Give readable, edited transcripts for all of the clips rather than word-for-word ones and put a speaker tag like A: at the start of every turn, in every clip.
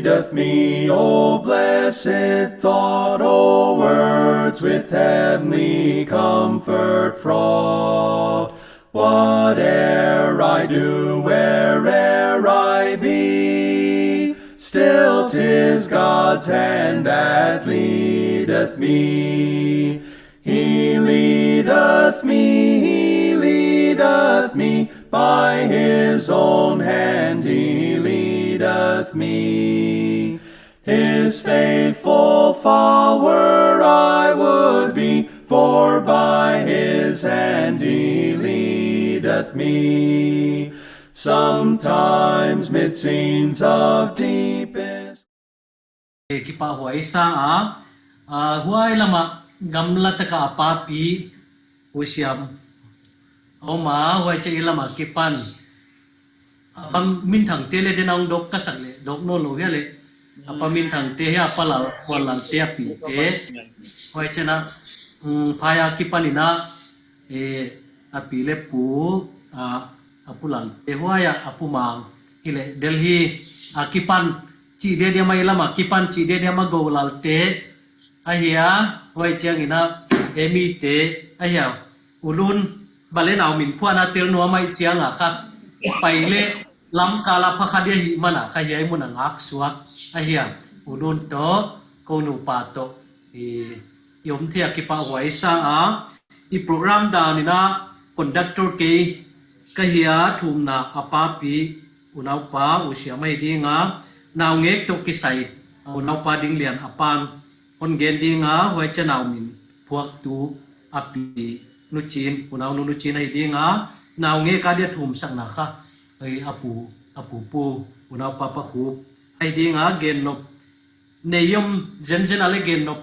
A: leadeth me, O blessed thought, O words with heavenly comfort fraught. Whate'er I do, where'er I be, still 'tis God's hand that leadeth me. He leadeth me, by His own hand He leadeth me. His faithful follower I would be, for by His hand He leadeth me. Sometimes mid scenes of deepest
B: Kipa huai sa huai lama gamla taka apapi usiam oma huai che ilama kipan min thang tele de nang dok kasak le dok no lo hele apa min thang te ha pala walang te api te huai che na phaya kipanina api le pu apulan te huaya apumang ile Delhi kipan chỉ để dia mai lama kipan chỉ để dia ma go lalte ahia hoi chiang ina emi te ahia ulun bale naw min phuana tel no mai chiang khat paile lam kala phakhadia hi mana khayai mun ngak suak ahia ulun to ko nu pa to yom thia kipa hoi sa i program da ni na conductor ke kahia thumna apapi unau pa usia mai dinga nào nghe tục cái say, nào pa đinh liền apan, con gen đi ngã hoài chân nào mình phuak tu api nu chin, nào nu chin hay đi ngã nào nghe cả dia thum sang na kha, ai apu pu, nào pa pa khu hay đi ngã gen nộp, này yom gen ale gen nộp,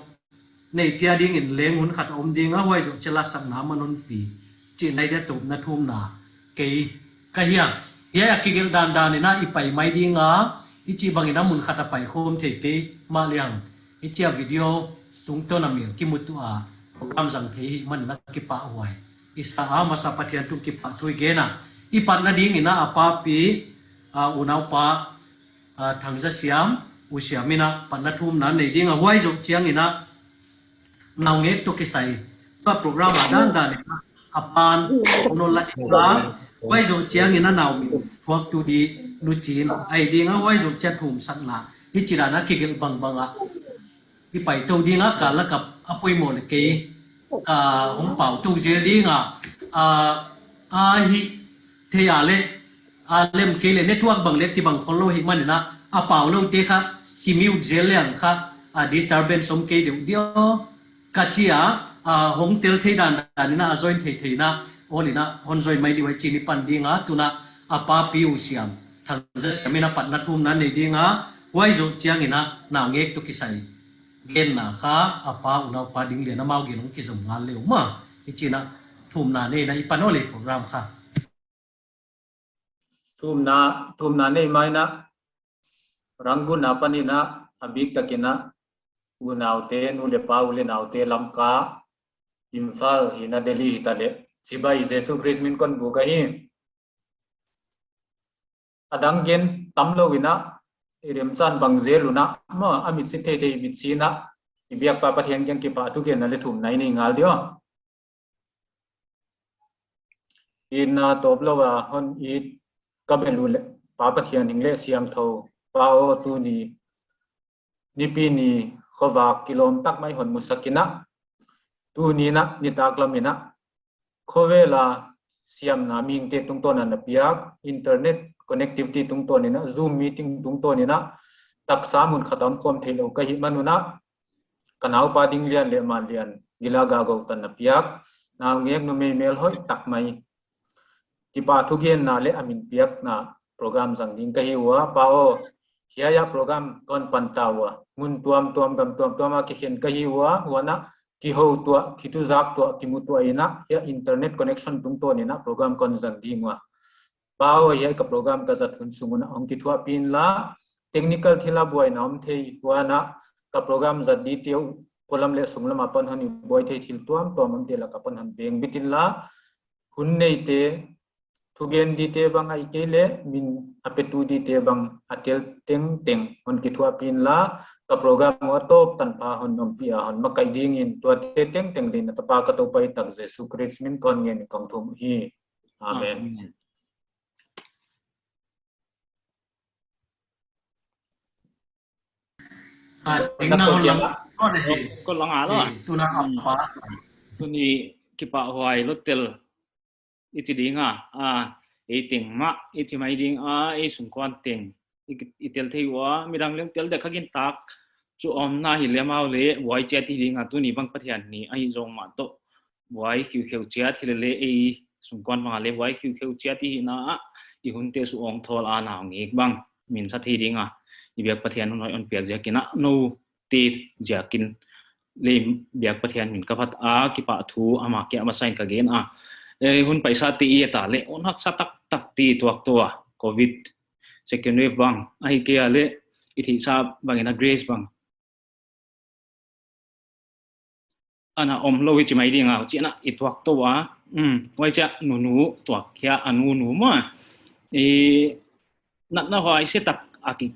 B: này tia đi ngin leng hun khát om đi ngã hoài rồi chela sang na manon pi, chỉ này dia tục na thum na, cái hiang, hiang kigel dan ni na ipai mai đi ngã ichi bangina mun khata pai khom theke ma liang ichia video tung to na mil kimutu program jang the man na ki pa huai isa masa pathian tung ki pa thui ge na I pat na ding ina apa pi unau pa thangja siam usiamina panathum na nei ding huai jok chiang ina naw nge to ki sai pa program dan apan no la huai jok chiang ina naw phuak tu di nu chin ai dinga wai jok chat thum sak na hi chirana kigel banga hi pai to dinga kala kap apoi mo le ke ka hom pau tu je dinga hi the ya le lem ke le network bang le ki bang kholo hi man na a pau lo te kha ki mute je leang kha disturbance som ke de dio ka chia hom tel the dan na join the na olina hon join mai di wai chini pan dinga tuna apa piu siam thang je samina pat na thum na nei dinga wai zo chiang ina na ngek to kisai gen na kha apa una pa ding le na mau ge long ki zum ngal le ma ichina thum na nei na ipanole program kha
C: thum na nei mai na rangun na panina abik takina unaute nu le pau le naute lamka imphal hina Delhi tale sibai jesu christmin kon buga hi adang gen tamlo wina irem chan bang zeluna ma amit sithe the mit sina ibyak pa pathian kyang ki pa tu gen le thum nai ni ngal dio in toplo wa hon I kabelu le pa pathian ingle siam tho pao tu ni pi ni khowa kilom tak mai hon musakina tu ni na ni taklamina khowela siam na ming te tung ton na piak internet connectivity tung ton ni na zoom meeting tung ton ni na taksa mun khatam khom thelo ka hi manuna kanau pa ding lian le man lian gila ga go tan na piak na ngek no me mail hoi tak mai ki pa thu gen na le amin piak na program jang ding ka hi wa pao hiya program kon pantawa mun tuam gam ki khen ka hi wa wana ki ho tua ki tu zak tua ki mu tua ina ya internet connection tung to ni na program kon jang dingwa pao ya ka program ka zat hun sunguna ong ki thua pin la technical thila boy nam thei wana ka program zat detail kolam le sunglam apan hani boy thei thil tuam to mam te la ka pan han beng bitin la hun nei te thugen di te bang ai ke le min apetu di te bang atel teng teng on ki thua pin la ka program wa top tan pa hon nom pi a hon makai ding in tua te teng teng din ta pa ka to pai tak Jesu Christ min kon ngen kong thum hi amen
B: tiếng nào lắm con này
D: ko lang alo
B: tu na apa
D: tu ni kipa huai lotel iti dinga e ting ma iti mai ding e sun kwan ting itel thei wa midang leng tel de khagin tak chu om na hi le mau le wai che ti dinga tu ni bang pathian ni ai zong ma to wai khiu kheu chia thi le e sun kwan ma le wai khiu kheu chia ti na i hun te su ong thol a na ngi bang min sa thi dinga i biak pathian noi on piak jakina no ti jakin le biak pathian min ka phat a ki pa thu ama ke ama sain ka gen hun paisa ti ta le on hak sa tak ti tuak tua covid second wave bang ai ke ale i thi sa bang ina grace bang ana om lo wi chi mai dinga chi na i tuak to wa wai cha nu tuak kya anu nu ma e na hoi se tak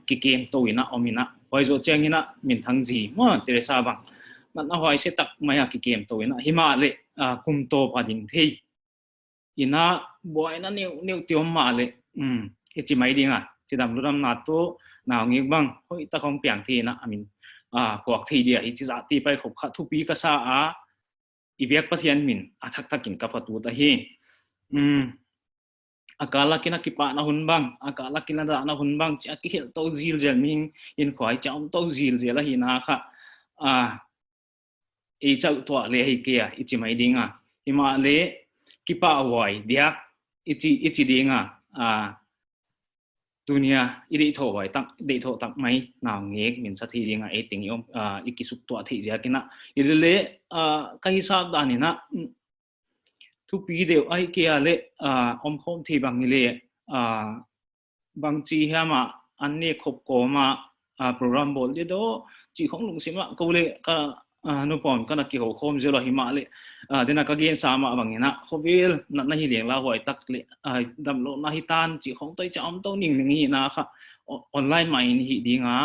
D: ki kem to ina omina hoi zo chang ina min thang ji ma teresa bang na hoi se tak maya ki kem to ina hima le kum to pa ding thei ina boy na new tiom ma le e chi mai dinga chi dam ram na to naw ngi bang hoi ta khong piang thi na amin kwak thi dia i chi za ti pai khop kha thu pi ka sa i biak pathian min athak takin ka patu ta hi akala kina kipa na hun bang akala kina da na hun bang chi akil to zil jel ming in khoi chom to zil jela hi na kha e chau to le hi ke i chi mai dinga ima le kipa wai dia ichi dinga dunia iri tho wai tak de tho tak mai naw ngek min sa thi dinga e ting yom ikisuk to thi ja kina ile ka hisab da ni na thu pi de ai ke ale om khom thi bang ni le bang chi ha ma an ne khop ko ma program bol de do chi khong lung sim ma ko le ka no pon kana ki ho khom zelo hi ma le dena ka gen sa ma bang ina khowil na hi leng la hoi tak le dam lo na hi tan chi khong toi cham to ning ning hi na kha online mai ni hi dinga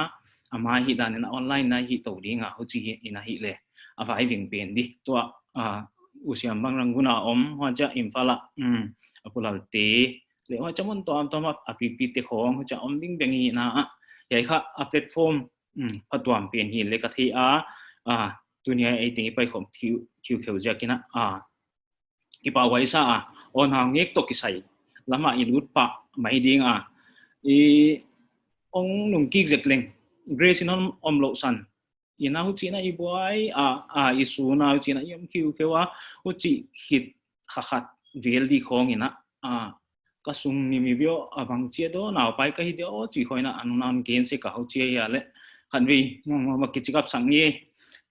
D: ama hi dan na online na hi to dinga ho chi ina hi le avai ving pen di to usiam bang ranguna om haja impala apulal te le wa chamon to am to ma app te khong cha om ding beng hi na yai kha a platform patwam pen hi le ka thi dunia ai ting pai khom thiu kheu ja kina ki pa wai sa on hang ngek to ki sai lama i lut pa mai ding i ong nung ki zekleng grace in om lo san ina hu china i boy i su na hu china yom kiu kewa hu chi hit khat vel di khong ina ka sung ni mi bio abang che do naw pai ka hi dio chi khoina anunan gen se ka hu che ya le khan vi ma ki chikap sang ni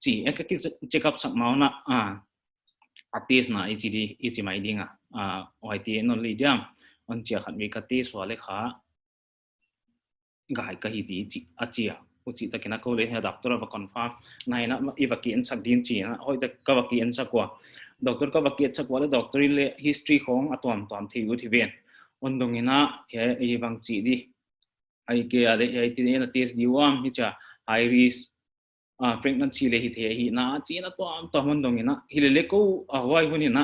D: chi ek ki checkup sak mauna atis na ichi mai dinga oi ti non li jam on chia khat mi ka ti so le kha gai ka hi ti chi achia uchi ta kina ko le ha doctor va confirm nai na ivaki en sak din chi na oi ta ka vaki en sak wa doctor ka vaki sak wa le doctor le history khong atom thi u thi ven on dongina he i bang chi di ai ke ale ai ti na test di wam hi cha high risk pregnancy le hi the hi na chi na to mon dong ina hi le ko wai huni na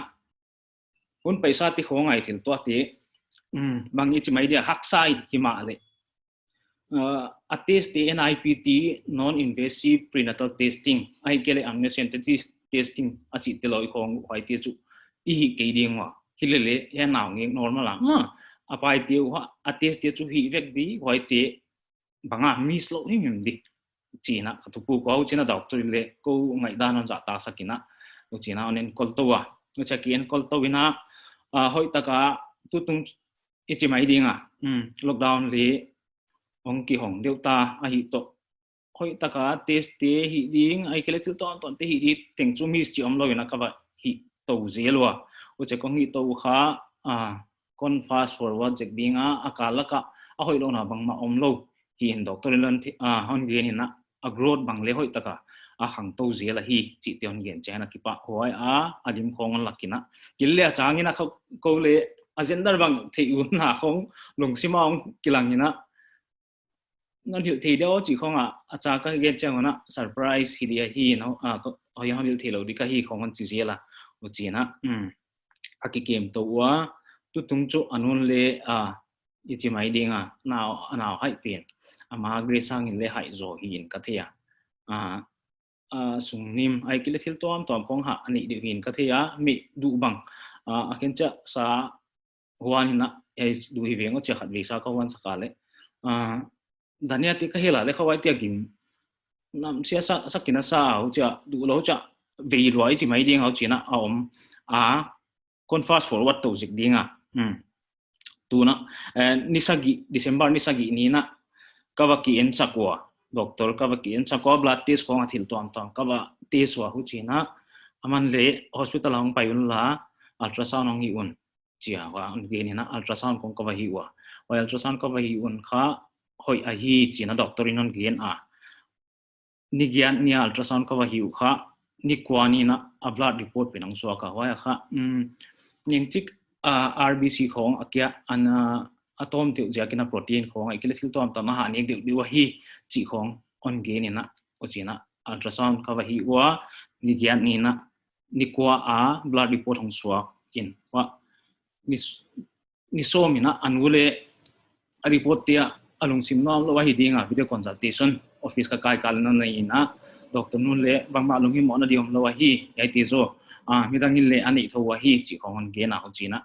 D: hun paisa ti khongai thil to ti bang chi mai dia hak sai hi ma le attest NIPT non invasive prenatal testing ai ke le amne synthesis testing achi te loi khong wai ti chu i hi ke ding wa hi le ya naw nge normal la apai ti wa attest ti chu hi vek di wai ti banga mi slow hi mim di China tu pu ko China doctor le ko ngai dan on za ta sakina u China onen kol to wa u cha kien kol to wina hoi taka tu tung ichi mai dinga lockdown le ong ki hong delta a hi to hoi taka test te hi ding ai kele tu ton te hi di teng chu mi chi om lo wina ka ba hi to zelwa u cha kong hi to kha kon fast forward jek dinga akala ka a hoi lo na bang ma om lo hi doctor lon hon gen na growth bang le hoi taka hang to zela hi chi tion gen chana ki pa hoi adim khong lakina kille changina ko le agenda bang thei un na khong lung simong kilang ina nan hil thei deo chi khong acha ka ge chang na surprise hi dia hi no ko yang hil thei lo di ka hi khong an chi zela u chi na aki kem to wa tu tung chu anun le ichi mai dinga now hai pen ama gre sang in le hai zo hi in ka thea sung nim ai kile thil tom khong ha ani di hin ka thea mi du bang aken cha sa huan na ai du hi vengo cha khat ve sa ka wan sa ka le dania ti ka hela le khawai ti agin nam sia sa sakina sa ho cha du lo cha ve loi chi mai ding ho chi na om kon fast forward to zik dinga tu na nisagi December nisagi ni na kawaki en sakwa doctor kawaki en sakwa blood test ko athil tom kawa test wa hu chi na aman le hospital hong payun la ultrasound ong hi un chia wa an ge ni na ultrasound kong kawa hi wa ultrasound kawa hi un kha hoi a hi chi na doctor inon gen ni gian ni ultrasound kawa hi kha ni kwani na blood report pinang so ka wa kha ning chik RBC khong akia ana atom tiu jakina protein khong ai kile thil tom ta ma ha ni di wa hi chi khong on ge ni na o chi na ultrasound ka wa hi wa ni gian ni na ni kwa blood report hong so in wa ni so mi na anule a report tia alung sim no lo wa hi dinga video consultation office ka kai kal na nei na doctor nun le bang ma lung hi mo na diom lo wa hi ai ti zo mi dang hin le ani tho wa hi chi khong ge na ho chi na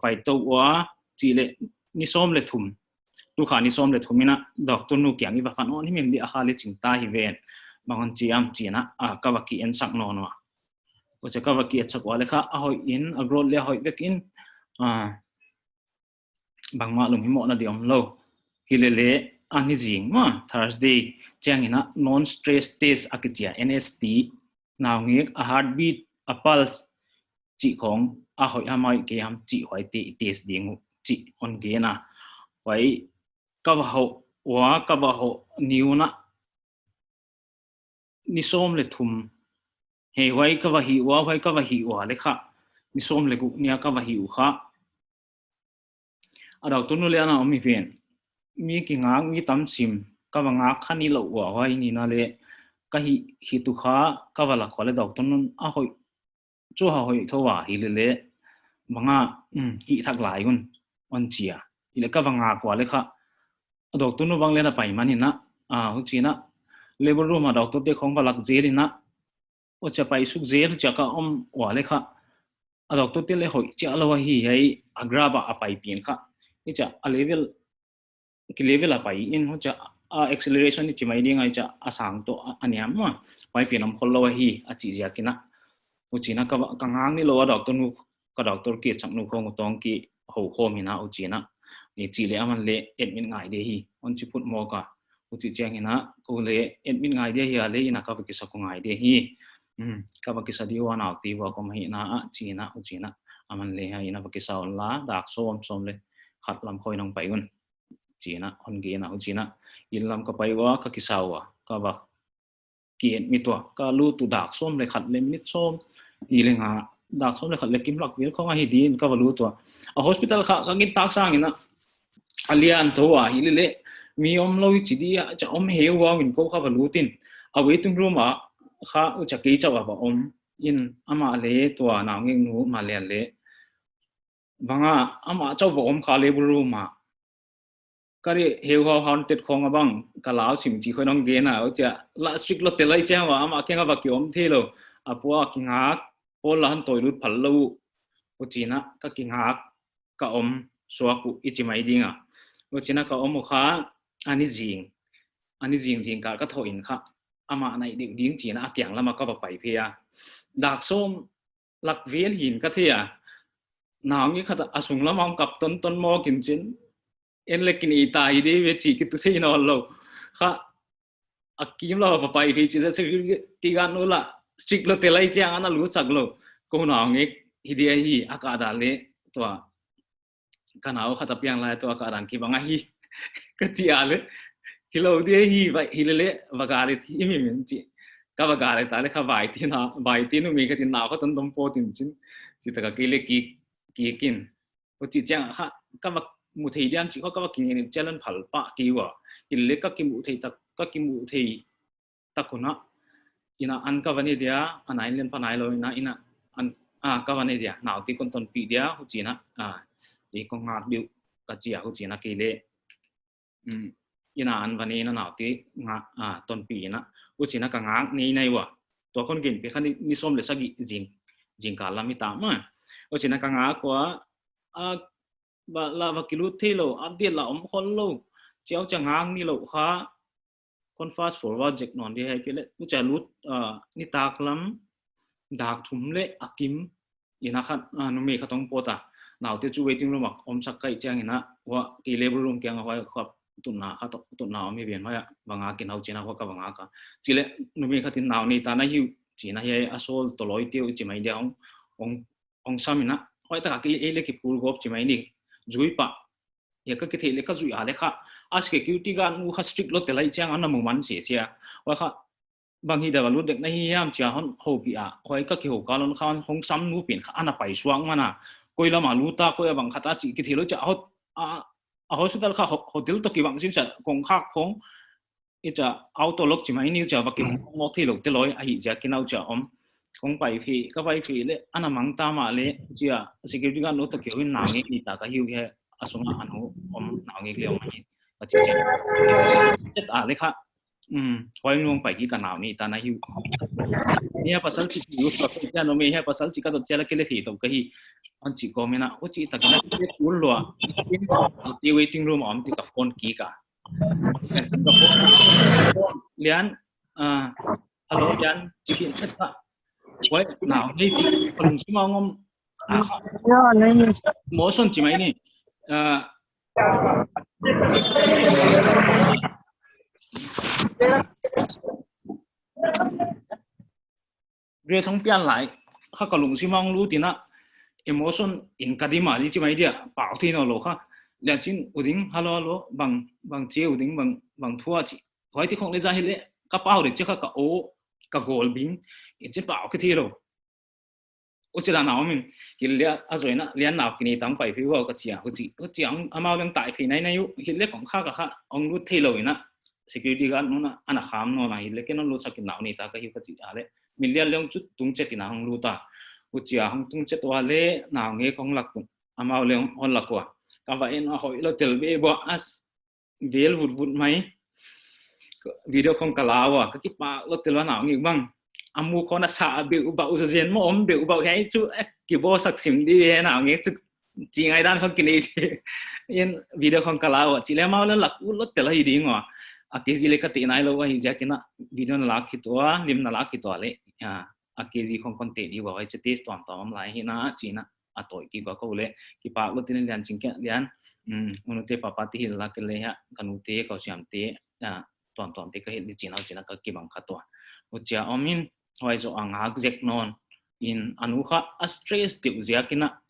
D: pai to wa chi le ni som le thum tu kha ni som le thumina doctor nu kyang i ba khan on hi mem di a kha le ching ta hi ven mangon chi am chi na ka wa ki en sak no no ko che ka wa ki chak wa le kha a hoi in a growth le hoi vekin bang ma lung hi mo na diom lo hi le ani jing ma Thursday chang ina non stress test akitia NST naw ngek a heartbeat a pulse chi khong a hoi hamai ke ham chi hoi te test ding chi on ge na wai ka wa ho niuna ni som le thum he wai ka wa hi wa le kha ni som le gu nia ka wa hi u kha adaw tunu le ana mi ven mi ki ngang mi tam sim ka wa nga khani lo wa wai ni na le ka hi tu kha ka wala ko le daw tunun a hoi chu ha hoi thowa hi le manga hi thak lai hun on chia ile ka wanga kwa le kha doctor nu bang le na pai mani na hu china labor room ma doctor te khong balak jeli na o cha pai suk zel cha ka wa le kha doctor te le hoi cha lo hi hai agraba apai pin kha ni cha a level apai in hu cha acceleration ni chimai ding ai cha asang to aniam ma pai pin am khol lo hi a chi ja kina hu china ka ngang ni lo doctor nu ka doctor ki chang nu khong tong ki ho mi na u china ni chi le aman le admin ngai de hi on chi put mo ka u chi chang ina ko le admin ngai de hi le ina ka ki sa ko ngai de hi ka ba ki sa di wa na ti wa ko mai na chi na u chi na aman le ha ina ba ki sa on la dak som le khat lam khoi nong pai un chi na on ge na u chi na in lam ka pai wa ka ki sa wa ka ba ki mi to ka lu tu dak som le khat le mi som i le nga dak som le khat le kim lak wil khong hi din ka ba lu to a hospital kha ka ngin tak sang ina alian to wa hi le mi om lo chi di cha om he wa min ko kha ba lu tin a waiting room kha u cha ki cha wa ba om in ama le to na ngeng nu ma le banga ama cha wa om kha le bu room ma kari heu ho haunted khong abang kalao sim chi khoi nong ge na o cha la strict lo te lai cha wa ama kenga ba ki om the lo apua ki nga pol han toy lut phal lo o china ka ki nga ka om swaku ichi mai dinga o china ka om kha ani jing ka tho in kha ama nai ding china akyang lama ka ba pai phia dak som lak vel hin ka thia naw ngi kha asung lamang kap ton mo kin chin en lekin ita ide we chi ki tu thei no lo kha akim lo pa pai phi chi sa ti gan no la strict lo te lai chang ana lu sak lo ko na nge hi dia hi aka da le to kanao kha ta piang lai to aka dan ki banga hi ka chi ale kilo dia hi vai hi le wa ga le thi mi min chi ka wa ga le ta le kha vai ti nu mi ka tin na ko ton tom po tin chin chi ta ka ki le ki kin 我只讲哈，今日木梯点只可今日今年只能跑百幾喎，而你今日木梯得今日木梯得個那，ina an ka vani dia anai len panai lo ina ina an ka vani dia nào ti kon ton pi dia hu china i ko ngat biu ka chia hu china ki le ina an vani na nào ti nga ton pi na hu china ka ngang ni nei wa to kon gin pe khan ni som le sagi jing ka la mi ta ma hu china ka nga ko ba la va kilu thi lo an dia la om khol lo chéo cha ngang ni lo kha con fast forward jek non đi hay cái lệ cũng chả lút ni tak lắm dak thum lệ akim ina khat no me khatong pota nào tiêu chu waiting room om sak kai chang ina wa ki labor room kyang hoi khop tunna khat tunna mi bien hoya wanga kin hau china ho ka wanga ka chile no me khatin naw ni ta na hiu china he asol toloi tiêu chi mai dia ong samina hoi ta ki ele ki pur gop chi mai ni jui pa ya ka ki thele ka jui ale kha as security gan nu kha strict lot telai chang an mu man se sia wa kha bang hi da lu dek na hi yam cha hon ho pi a hoi ka ki ho ka lon khan hong sam nu pin kha ana pai suang mana koi la ma lu ta koi bang khata chi ki thelo cha hot a hospital kha hotel to ki bang sim sa kong kha khong ita auto lock chi mai ni cha ba ki mo thi lo te loi a hi ja ki nau cha om kong pai phi ka pai phi le ana mang ta ma le chia security gan no to ki win na ngi ni ta ka hiu he asonga anu om na ngi le om ni chị chết lấy khác quay luôn phải cái cả nào này ta nói hiu nha pasal chị hiu pasal nó mới ha pasal chị cái đó chỉ là cái gì thôi cái anh chị có mình à ô chị ta cái này cái cuốn luôn đi waiting room ông thì gặp con kỹ cả liền hello liền chị hiện chết à quay nào đây chị còn chỉ mong ông mỗi xuân chị mấy này Ria song pian lại khá cả lùng xi măng lú tin á emotion in kadima li chi mai dia bảo thi nó lo kha liền chín uding hello bằng chế uding bằng thua chị hỏi thì không lấy ra hết lẽ các bao để chứ khá cả ô cả goal bin in chỉ bảo cái thi rồi ô chỉ là nào mình thì lẽ rồi na liền nào cái này tăng phải phiếu vào cái gì à cái gì ông mau đang tại thì này yêu hiện lẽ cũng khác cả ông lú thi rồi na security guard nó anh khám nó này lẽ cái nó lú sakin nào này ta cái cái gì à lẽ mình liên long chút tung chết thì nào không lú ta ucia hong tung chết wa lẽ nào nghe con lạc cũng mau liền on lạc quá cái vậy nó hỏi là tel be bo as vel vụt mấy video không cả lao cái pa lo tel nào nghe bang amu con sa biểu bảo ra gen mo om biểu bảo hay chú kiểu bo sắc sim đi nào nghe chú chỉ ngay đan không kinh yên video không cả lao chỉ là mau lên lạc lo tel hay đi ngọ cái gì lấy cái tiền này lâu hay giờ cái na video nó lạc cái toa lim nó lạc cái toa lẽ cái gì không còn tiền đi vào cái test toàn toàn lại hiện na chỉ na tội cái câu lẽ cái bảo lo tiền liền chính cái liền mình thấy papa thì là cái lẽ ha cái nụ tê cái xem tê toàn toàn tê cái hiện chỉ na cái bằng khát toa ucia omin hoài cho ang agzek non in anuha stress tiu zia kina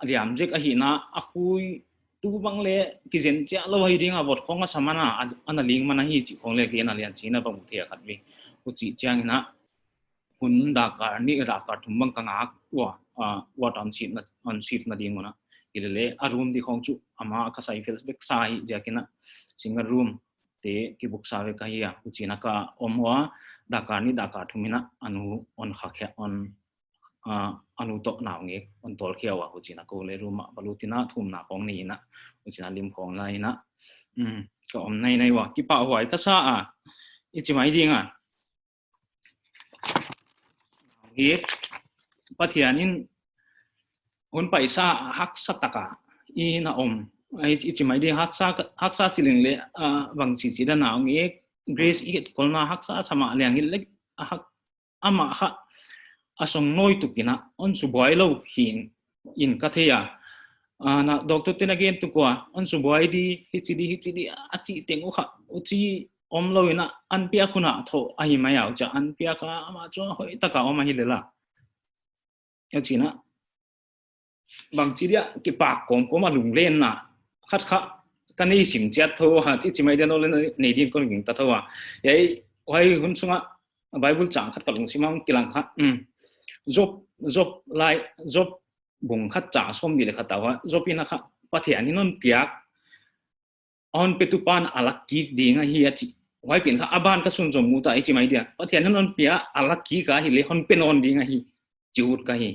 D: riam jek ahina akhui tu bang le kijen cha lo hi ringa bot khonga samana ana ling mana hi chi khong le ke na lian china bang thia khat wi ku chi chang na hun da ka ni ra ka thum bang ka nga wa tam chi na on shift na ding ona ile a room di khong chu ama ka sai facebook sai ja kina single room te ki buk sa ve ka hi ku chi na ka omwa da ka ni da ka thumina anu on kha khe on anu to naw nge on tol khiawa ku chi na ko le room balutina thum na khong ni na ku chi na lim khong lai na ka om nei wa ki pa hoi ka sa i chi mai ding ge pathianin on paisa hak sataka i na om ai chi mai ding hak sa chiling le bang chi da naw nge grace i kolna hak sa sama liang le hak ama ha asong noi tukina on su boy lo hin in kathea na doctor tin again to kwa on su boy di hichidi achi tengu kha uchi om lo ina an pia khuna tho ai mai yaw cha an pia ka ama cho hoi ta ka om hi lela ya china bang chi dia ki pa kom ma lung len na khat kha kani sim chat tho ha chi mai de no le nei din kon ging ta tho wa yai hoi hun sunga bible chang khat ka lung simang kilang kha job บุงขัดจ่าส้มดีเลยขัดแต่ว่าจบนะครับประเทศนี้นั่นเปียกon petupan alaki dinga hi achi wai pin kha aban ka sun jom muta ichi mai dia pathian non pia alaki ka hi le hon penon dinga hi chut ka hi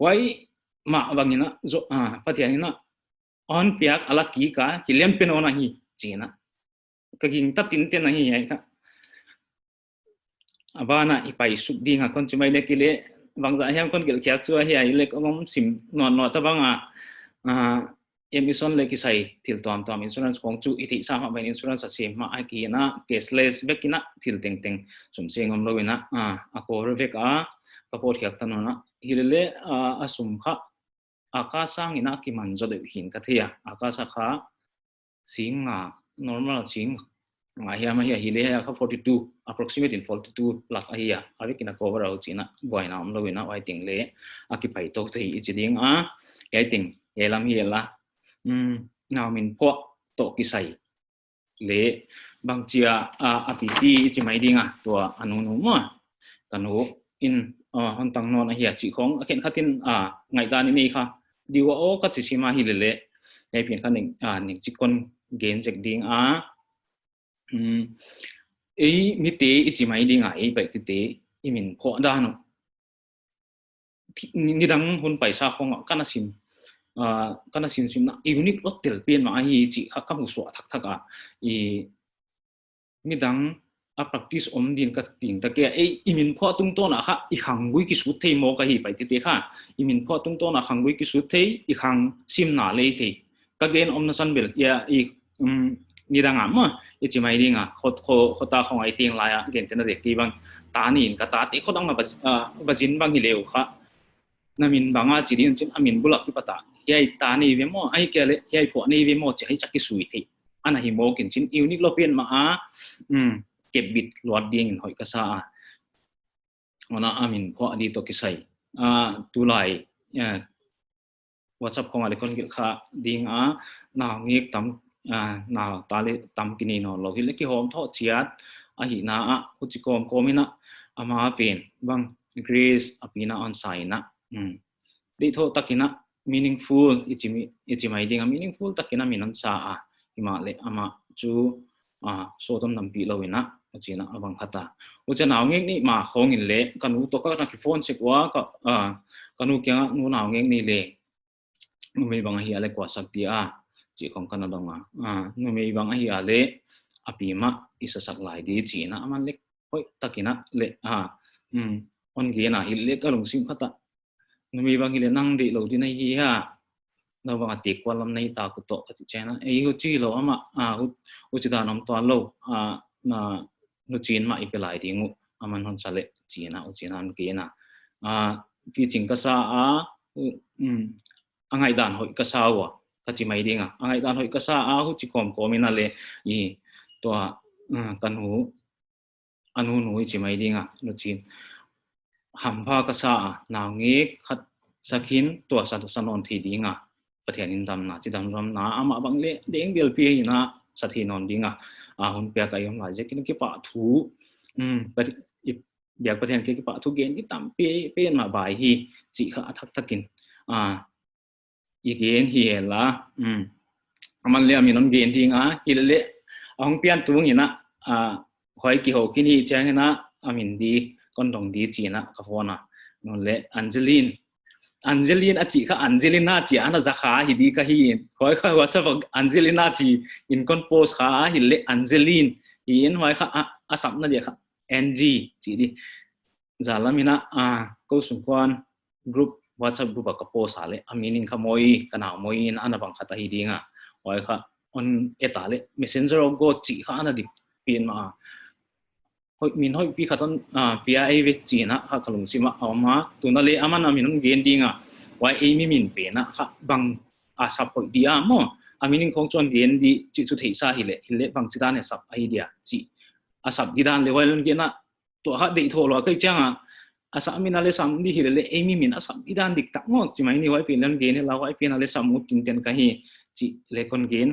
D: wai ma bangina zo pathian na on pia alaki ka hi lem penon hi china ka ging ta tin ten hi ai ka abana ipai su dinga kon chimai le kile bangza hiam kon gel kyak chu hi ai le kom sim non no ta banga emission le ki sai til tom insurance kong chu iti sa ma insurance sa sim ma aki na cashless bekina til teng teng sum sengom loina a ko vek a kapot hyak tanona hilele asum kha akasang ina ki manjo de hin ka thia akasa kha singa normal sing ma hiya hile ya kha 42 approximate in 42 lakh ahia avekina cover au china boina om loina wai ting le aki pai to thei ichiding ai ting elam hiela nào mình phọ tổ kỳ sai lệ bằng chia apiti chỉ mấy đi ngà tua anu mà kanu in hon tang non ahia chỉ khong khen khatin ngày ta ni kha diwa o ka chi sima hi lele ai pin khan ning chi kon gen jek ding ấy mi te chỉ mấy đi ngà ấy vậy te i min phọ da no ni dang hon paisa khong kana sim kana sim na unique hotel pen ma hi chi kha ka mu so thak i midang a practice om din ka ting ta ke ei imin pho tung to na kha i hangui ki su thei mo ka hi pai te kha imin pho tung to na hangui ki su thei i hang sim na le thei ka gen om na san bel ya i midang ama i chi mai ringa khota khong ai ting la ya gen te na de ki bang ta ni ka ta te khodang na bajin bang hi leu kha namin banga chirin chin amin bulak ki pata yai ta ni ve mo ai ke le yai pho ni ve mo chi hai chak ki sui thi ana hi mo kin chin unique lopian ma ke bit lot ding hoi ka sa ona amin pho di to ki sai tu lai whatsapp khong ale kon ki kha ding na ngik tam na ta le tam kini no lo hi le ki hom tho chiat a hi na hu chi kom komina ama pen bang grace apina on sai na di tho takina meaningful ichi mai ding meaningful takina minan sa himale ama chu so tom nam pi lowina achina abang khata ucha naw ngek ni ma khong in le kanu to ka ki phone se kwa ka kanu kya nu naw ngek ni le nu me bang hi ale kwa sakti chi khong kana donga nu me bang hi ale apima isa sak lai di china aman le hoi takina le on ge na hi le ka long sim khata numi bang ile nang di lo di na hi ha no bang ati kwalam nei ta ku to ati chena ei hu chi lo ama hu chi da nam to lo na nu chin ma ipelai dingu aman hon chale china u china an ke na pi ching ka sa angai dan hoi ka sa wa ka chi mai dinga angai dan hoi ka sa hu chi kom komina le i to kan hu anu nu chi mai dinga nu chin hampa ka sa na nge khat sakin to sa sanon thi dinga pathian in dam na chi dam ram na ama bang le deng bel pi na sa thi non dinga hun pe ka yom la je kin ki pa thu but if biak pathian ki pa thu gen ki tam pe pen ma bai hi chi kha thak takin igen hi la aman le ami non gen dinga ile ong pian tu ngina hoi ki ho kin hi chang na amin di con đồng đi chỉ na cái phone nó lệ Angeline chị khác Angelina chị anh là khá thì đi cái hi hỏi khai WhatsApp Angelina chị in con post khá thì lệ Angeline thì in hỏi khá sắm nó gì khá NG chị đi giờ là mình câu xung quanh group WhatsApp group cái post lệ amin khá moi cái nào moi in anh bằng khá hi đi nga hỏi khá on eta lệ messenger go chị khá anh đi pin mà hoi min hoi pi khaton pia ai ve china kha kalung sima ama tuna le amana minun gen dinga wai ai mi min pe na kha bang sap hoi dia mo aminin khong chon gen di chi chu thei sa hi le bang chi dan ne sap ai dia chi asap di dan le wai lon gena to ha dei tho lo kai changa asa amina le sam di hi le ai mi min asap di dan dik tak mo chi mai ni wai pe lan gen la wai pe na le sam mu tin ten ka hi chi le kon gen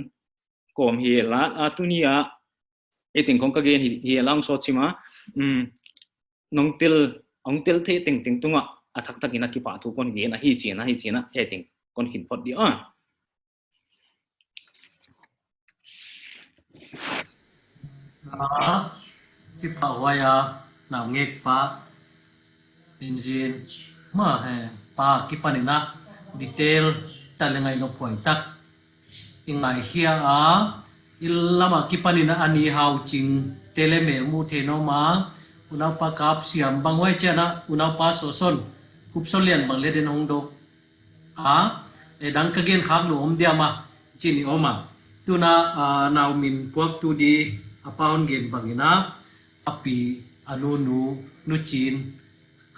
D: kom hi la atunia eting kong ka gen hi lang so chima ong tel the ting tunga athak takina ki pa thu kon ge na hi china he ting kon hin phot di
B: ที่ป่าวายาหนาวเงกป่าอินจินมาเฮป่ากิปานินะดีเทลแต่ละไงนพวยตักอิงไงเฮียอิลลามากิปานินะอันนี้ฮาวจิงเทเลเมมูเทโนมาอุณาปากับเสียมบางไว้เจนะอุณาปาโซซอนคุบโซเลียนบางเลเดนฮงโดดังกะเกนขังหลวมเดียมาจินิโอมาตุนะนาวมินพวกตูดีapahon gen bangina api anu nu chin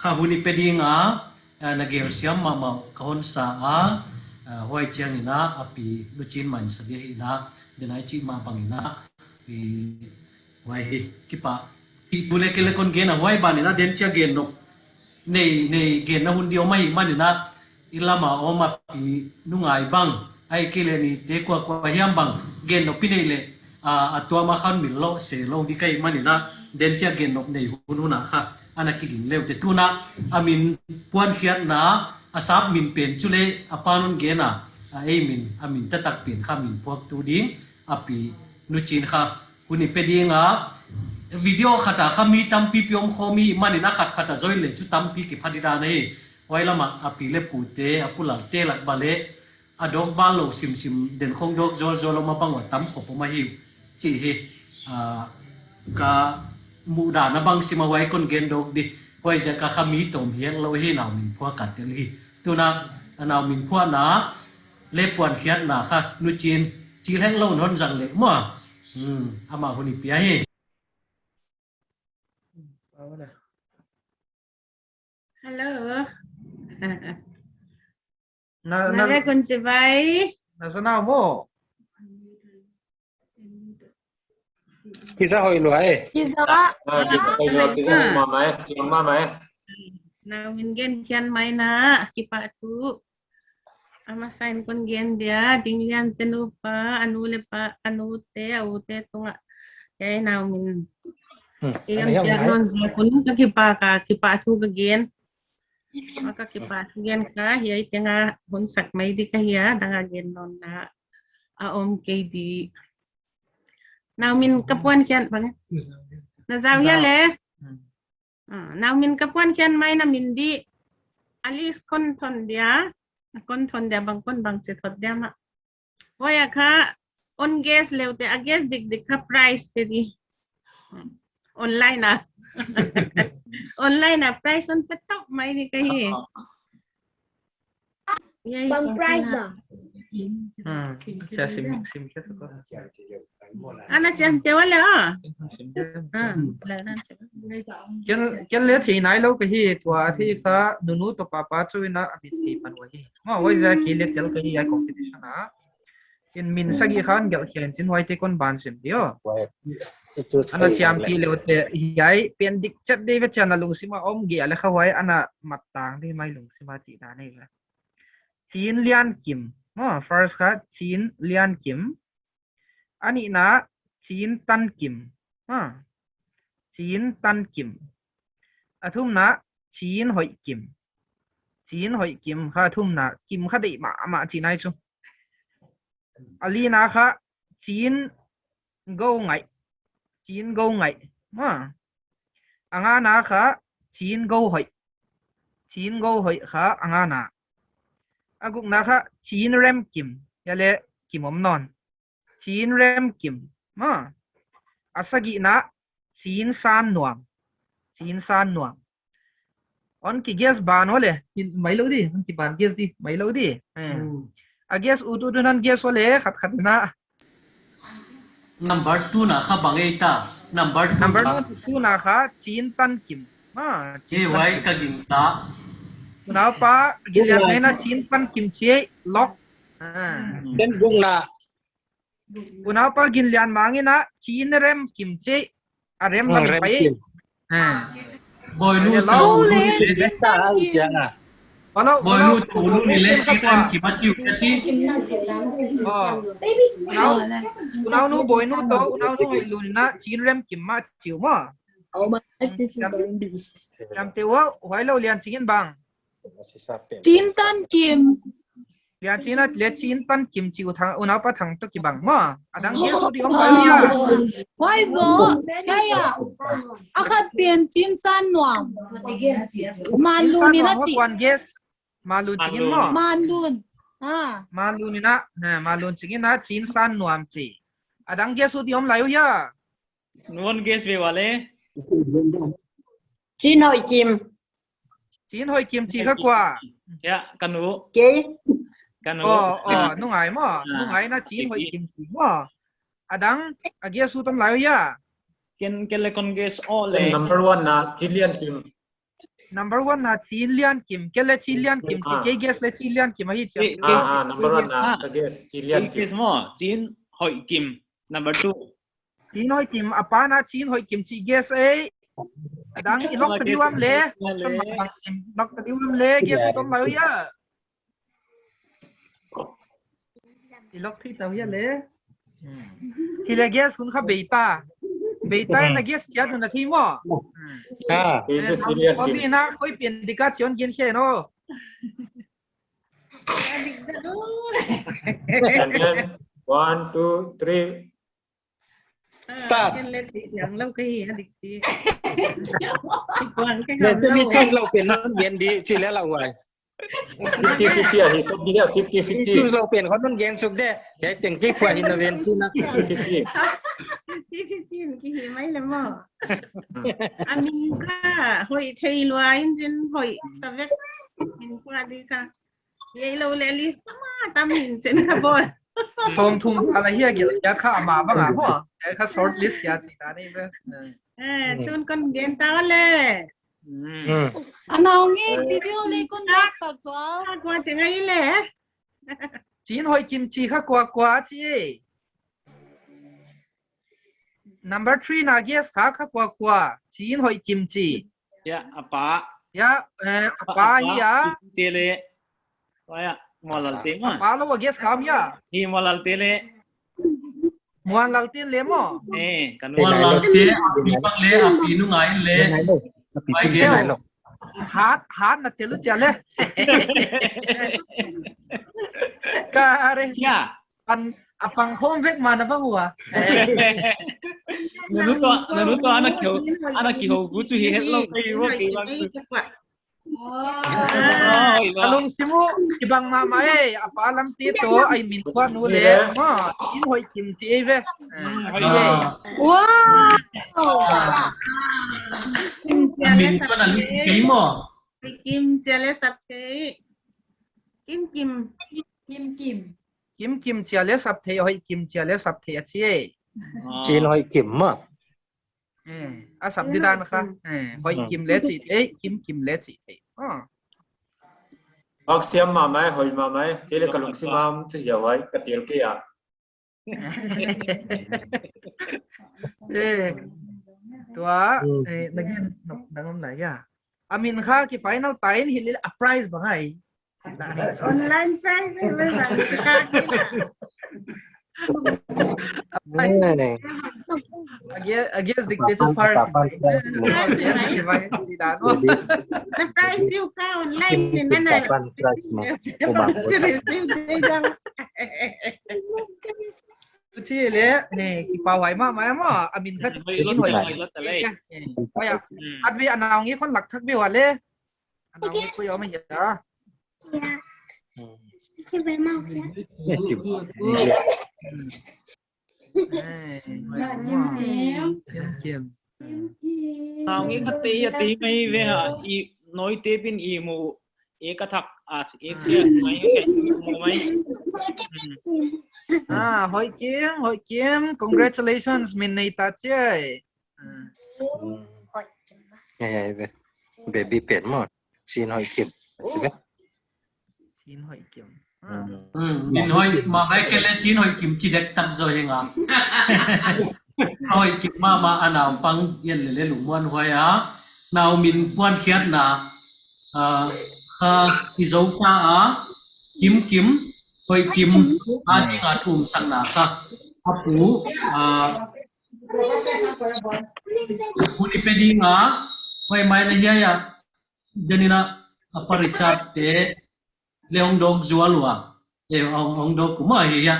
B: kha huni pedinga nagel siam mama kahon sa hoi chiang ina api nu chin man sabi ina denai chi ma bangina i wai hi kipa pi bule kele kon gen hoi banina den chia gen no nei gen na hun dio mai manina ilama oma pi nu ngai bang ai kele ni te kwa hiam bang gen no pi nei leตัวมาขันมิลโลเสโลดีใกล้มันนี่นะเดนเจเกนนบในหุ่นนะค่ะอันนั้นกิ่งเร็วแต่ตัวนะอามินปวนเขียนนะอาซับมินเปลี่ยนจุเลอาปานุนเกนะไอมินอามินตะตักเปลี่ยนข้ามินพวกตัวดิ้งอาปีนุจินค่ะคุณนี่เป็นดิ้งวิดีโอขัดข้ามีตั้มปีพิอมโคมีมันนี่นะขัดจอยเลยจุดตั้มปีกิพัดดานี่ไว้ละมาอาปีเล็บปูเตอาปุหลังเตหลักบาเล่ดอกบาโลซิมเด่นคงยกโจลงมาบังว่าตั้มขบมาหิวจีเฮกามูดานะบังสิมาไว้คนเกนดอกดิพอยจะกะขมีตมเฮียงเราเฮนาวมินพัวกัดเตลีตัวนะนาวมินพัวนะเล็บปวนเขียนนะค่ะนุจีนจีแห้งเล่านนจังเล็กมั่วอามาคนนี้เปียเฮ
E: ฮัลโหลนาคุณจะไป
F: Nasana mo. Kisa hoy lo ay.
C: Kisa mama
E: Now min gen kian mai na kipa tu. Ama sign kon gen dia dinglian tenu pa anu le pa anu te au te tunga. Kaya now min Iyang kian non dia kun kipa tu ka gen. Maka kipa gen ka hiya itenga hunsak mai di ka hiya danga gen non na aom KD. Now min kapuan kian bang. Nazaw ya le. Now min kapuan kian mai na mindi alis konton dia bang kon bang setot dia ma. Oya ka on gas leute a gas dik ka price pedi. Online na. Online na price on patok mai ni kahi.
G: Bang price na.
F: Siya sim siya ko.
E: Ana cham te wala
F: Kian le thi nai lo kahi tua thi sa nunu to papa chuina abi thi panwahi. Ma wai za ki le tel kahi ai competition a. In min sagi khan gel khian tin wai te kon ban sim dio. Ana cham pi le te yai pen dik chat de ve chana lung sima om ge ala khawai ana matang di mai lung sima ti da nei la. Chin Lian Kim. First ka Chin Lian Kim. Ani na Chin Tan Kim. Chin Tan Kim. Athum na Chin Hoi Kim. Chin Hoi Kim kha thum na Kim kha dei ma chi nai chu. Ali na kha Chin Go Ngai. Chin Go Ngai. Anga na kha Chin Go Hoi. Chin Go Hoi kha anga na. Aguk na kha Chin Rem Kim. Yale Kim om non. Chin Rem Kim. Asagi na Chin San Nuang. Chin San Nuang. On ki guess ban wale. Mai lo di. On ki ban guess di. Mai lo di. A guess utu nan guess wale khat na.
B: Number 2 na kha bangai ta. Number
F: 2 na kha Chin Tan Kim.
B: Wai ka ginta.
F: Nào pa gilian này na Chin Pan Kim Chie lock.
H: Den gung na.
F: Unau pa gilian mangi na Chin Rem Kim Chie arem na pai.
B: Boy nu
H: to le ta ai changa.
B: Boy nu to nu ni le Chin Rem Kim Chie ka chi.
F: Unau nu boy nu to unau nu lu na Chin Rem Kim ma chiu ma.
G: Oh my, this is the beast.
F: Jam tewa wai lo lian Chin bang.
G: chín tân kim
F: liền chín là liền chín tân kim chịu thằng ôn áo thằng tôi kì bằng mà đang ghé số đi ông phải ya
G: why zo kaya akhat pian chín san nuam malun ni na chi
F: quan ghé malun chingin mà
G: malun
F: malun ni na malun chingin na chín san nuam chi đang ghé số đi ông lại ya
D: One guess về wale.
I: Chín hồi kim.
F: chín hồi kim chi khác qua
D: Ya, kanu.
I: Chế.
D: Kanu.
F: nung ai mà nung ai na chín hồi kim chi mà đang ghé số tông lại ya
D: Ken le con guess all le.
C: Number one na Chilean Kim.
F: Number one là Chilean Kim, cái là Chilean Kim, chỉ cái guess là Chilean Kim hay chưa?
C: Number one na the guess Chilean Kim.
D: Guess mo, Chin Hoi Kim. Number 2.
F: Chín hồi Kim, apa na chín hồi Kim chỉ guess ấy. Đang ilok tadi wam le, ilok tadi wam le, guess itu mau ya. Ilok thi tao ya le. Thì là guess kun kha beta. Beta na guess chia tu na thi mo. Có gì na koi pin indication gen che no.
C: And then 1, 2, 3.
H: Start.
E: lâu cái gì đi
H: Nên tôi biết chooseเราเป็นนั่นเย็นดีชื่อแล้วเราไว้
C: 50-50 ah, ikut dia 50-50.
H: choose เราเป็นคนนั้นเย็นสุดเด้แค่แต่งกี่ขวาหินเวนที่นะ
C: 50-50.
E: cái gì mấy là mò anh mình cả hội thầy loài trên hội sao biết mình qua đi cả vậy lâu lẹ đi sama tâm mình trên cả bồi
F: Song thum ala hiya gel ya kha ma ba nga ho. Ya kha short list ya chi ta ni be.
E: chun con gen tao le
G: anong nge video le kun dak sak zo
E: qua tiếng ấy lẹ
F: Chín hồi kim chi kha kwa chi. Number 3 na guess kha kwa. Chín hồi kim chi.
D: Ya, apa?
F: Ya apa hiya?
D: Tele. Waya, molal te ma.
F: Apa lo guess kham ya?
D: Hi molal tele.
F: Muan lal tin le mo.
D: Kanu.
B: One lang te api pang le api nu ngai le. Mai ge.
F: Hát na telu cha le. Ka re.
D: Ya.
F: Apang home vek mana pa huwa.
D: Naruto anak kyo bucu hi hello kai wo ki bang.
F: Alung simu ibang mama apa alam tito ay min kwa nu le mo in hoy kim ti ve.
G: wow
B: Mình có là lúc cái mò.
E: kim chia le sắp thế kim
F: Kim chia le sap the hoy kim chia le sap the chi.
H: จีนหอยกิ่มอ่ะ
F: Sap di dan kha. Hoy kim le chi the kim le chi the.
C: Bác xem mà mai hồi mà mai thế là cả lùng xi măng chứ hiểu ấy cái tiền kia à.
F: Tua nagin nangom na ya. Amin kha ki final time hi a prize ba ngai.
E: online price với bạn
F: I guess dictated first.
E: the price you ka online nên này
F: Chi le ne ki pa wai ma amin kha tin hoi ya at vi anao ngi kon lak thak bi wa le anao ngi ko yo ma ya
D: Tao nghĩ khát tí ngay về hả nói tế pin y mù ka thak as xe mấy cái mù mấy
F: Hoi Kim congratulations min nei ta che
H: nghe về baby biển màจีนหอยกิ่มใช่ไหม
F: Chín hoi Kim
B: Mình hỏi mà mấy cái lẽ chín hỏi kim chỉ đẹp tâm rồi hả? Hỏi kim mà anh nào bằng yên lệ lủng muôn hỏi á, nào mình quan khiết là kha cái dấu ca á, kim hỏi kim anh đi ngã thùng sang là kha apu đi phê đi ngã hỏi mai này ya, jadi na apa Richard te leong dog zualwa ong dog kuma hi ya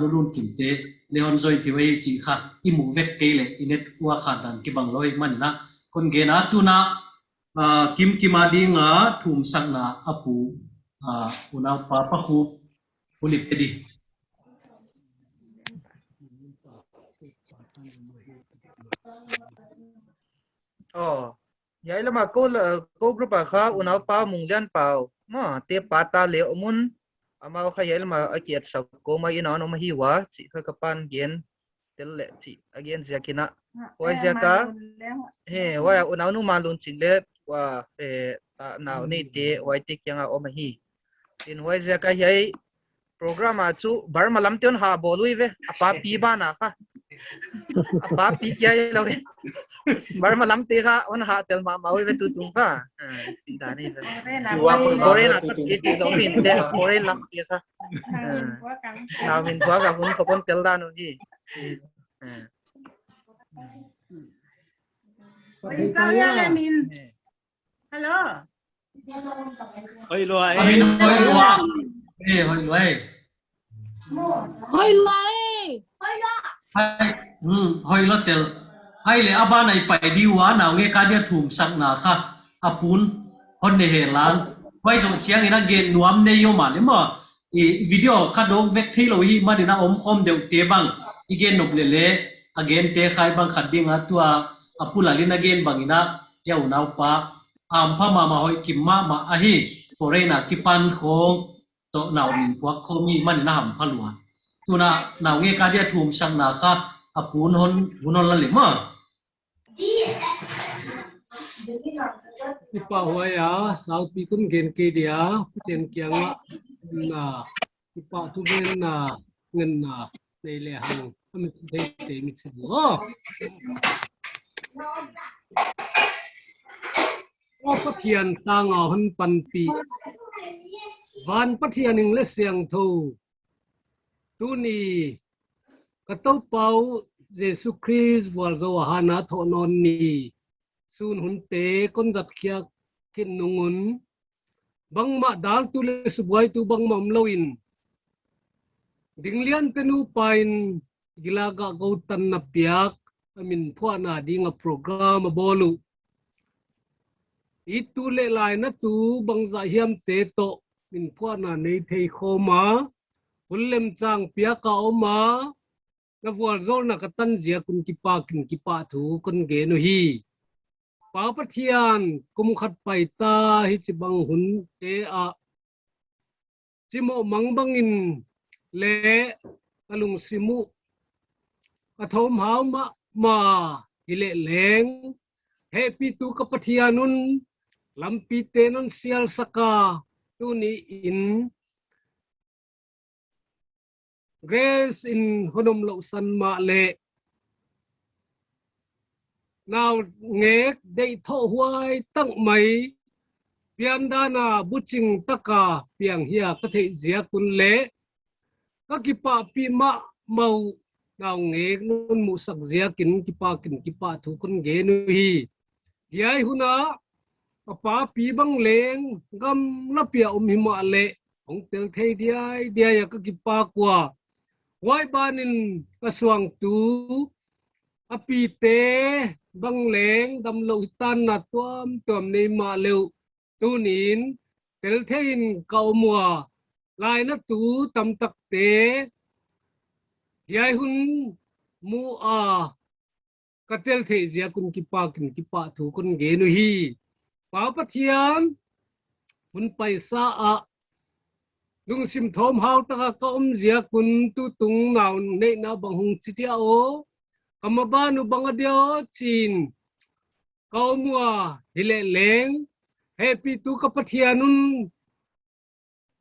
B: lulun kimte leon zoi ti wei chi kha imu vek ke le inet wa kha dan ki bang loi man na kon ge na tu na kim kimadi nga thum sang na apu una pa pa hu uni pedi
F: oh vậy là mà cô group à khá unau pa mung lian pao mà tiếp pata le omun ama kha vậy là mà akiat sa ko mai ina no ma hi wa chi kha kapan gen tel le chi again zakina wa zaka he wa unau nu malun ching le wa ta naw ni te wa te kyanga o ma hi tin wa zaka hi program a chu bar malam tion ha bolui ve apa pi ba na kha apa pi kya lo ve bar malam te kha on ha tel ma ma ve tu tung kha chi da ni ve kore na ta ti zo tin te kore lam ti kha nào mình quá cả hun khopon tel da no hi
E: hello
D: oi lo ai
B: amin hoi lua hoi lua
G: Hoi lại.
B: hai hoi lo tel hai le aba nai pai di wa naw nge ka dia thum sak na kha apun hon ne he lan wai zo chiang ina gen nuam ne yo ma le ma i video kha dog vek thei lo hi ma dina om deu te bang igen nop le le again te khai bang khat ding a tua apula lin again bangina ya unaw pa am pha ma hoi kim ma a hi foreigner ki pan khong to naw rin kwa khomi man na ham phalwa tuna naw nge ka dia thum sak na kha apun hunon la le ma
I: Ipa hoya South Pikun gen ke dia chen kiang na ipa tu ben na ngen na nei le hang amit te te mi lo o pathian tang a hun pan pi van pathian ing le siang tho tu ni ka to pau Jesus Christ wal zo hana tho non ni sun hun te kon zat khia kin nungun bang ma dal tu le subwai tu bang mam loin dinglian tenu pain gilaga go tan na piak amin phwa na dinga program bolu itu le lai na tu bang za hiam te to min phwa na nei thei khoma hullem chang piaka oma na wal zol na katan zia kun ki pa thu kon ge no hi pa pathian kum khat pai ta hi chi bang hun te a chimo mang bangin le alung simu athom hau ma ile leng happy tu ka pathianun lampi te non sial saka tu ni in grace in honom lo san ma le nào nghe dây thọ hoài tăng mấy pian dana buching taka piang hia ka thei zia kun le ka kipa pi ma mau nào nghe nun mu sak zia kin kipa thu kun ge nu hi yai huna apa pi bang leng gam la pia hi ma le ong tel thei dia ya ka kipa kwa wai banin ka suang tu api te bang leng dam lo tan na tuam nei ma leu tu nin tel thein kau mua lai na tu tam tak te yai hun mu a katel the zia kun kipa thu kun ge nu hi pa pathian hun paisa a lung sim thom hau ta ka zia kun tu tung naw nei na bang hung chitia o kamabanu bangadio chin kau mua hile leng happy tu kapathianun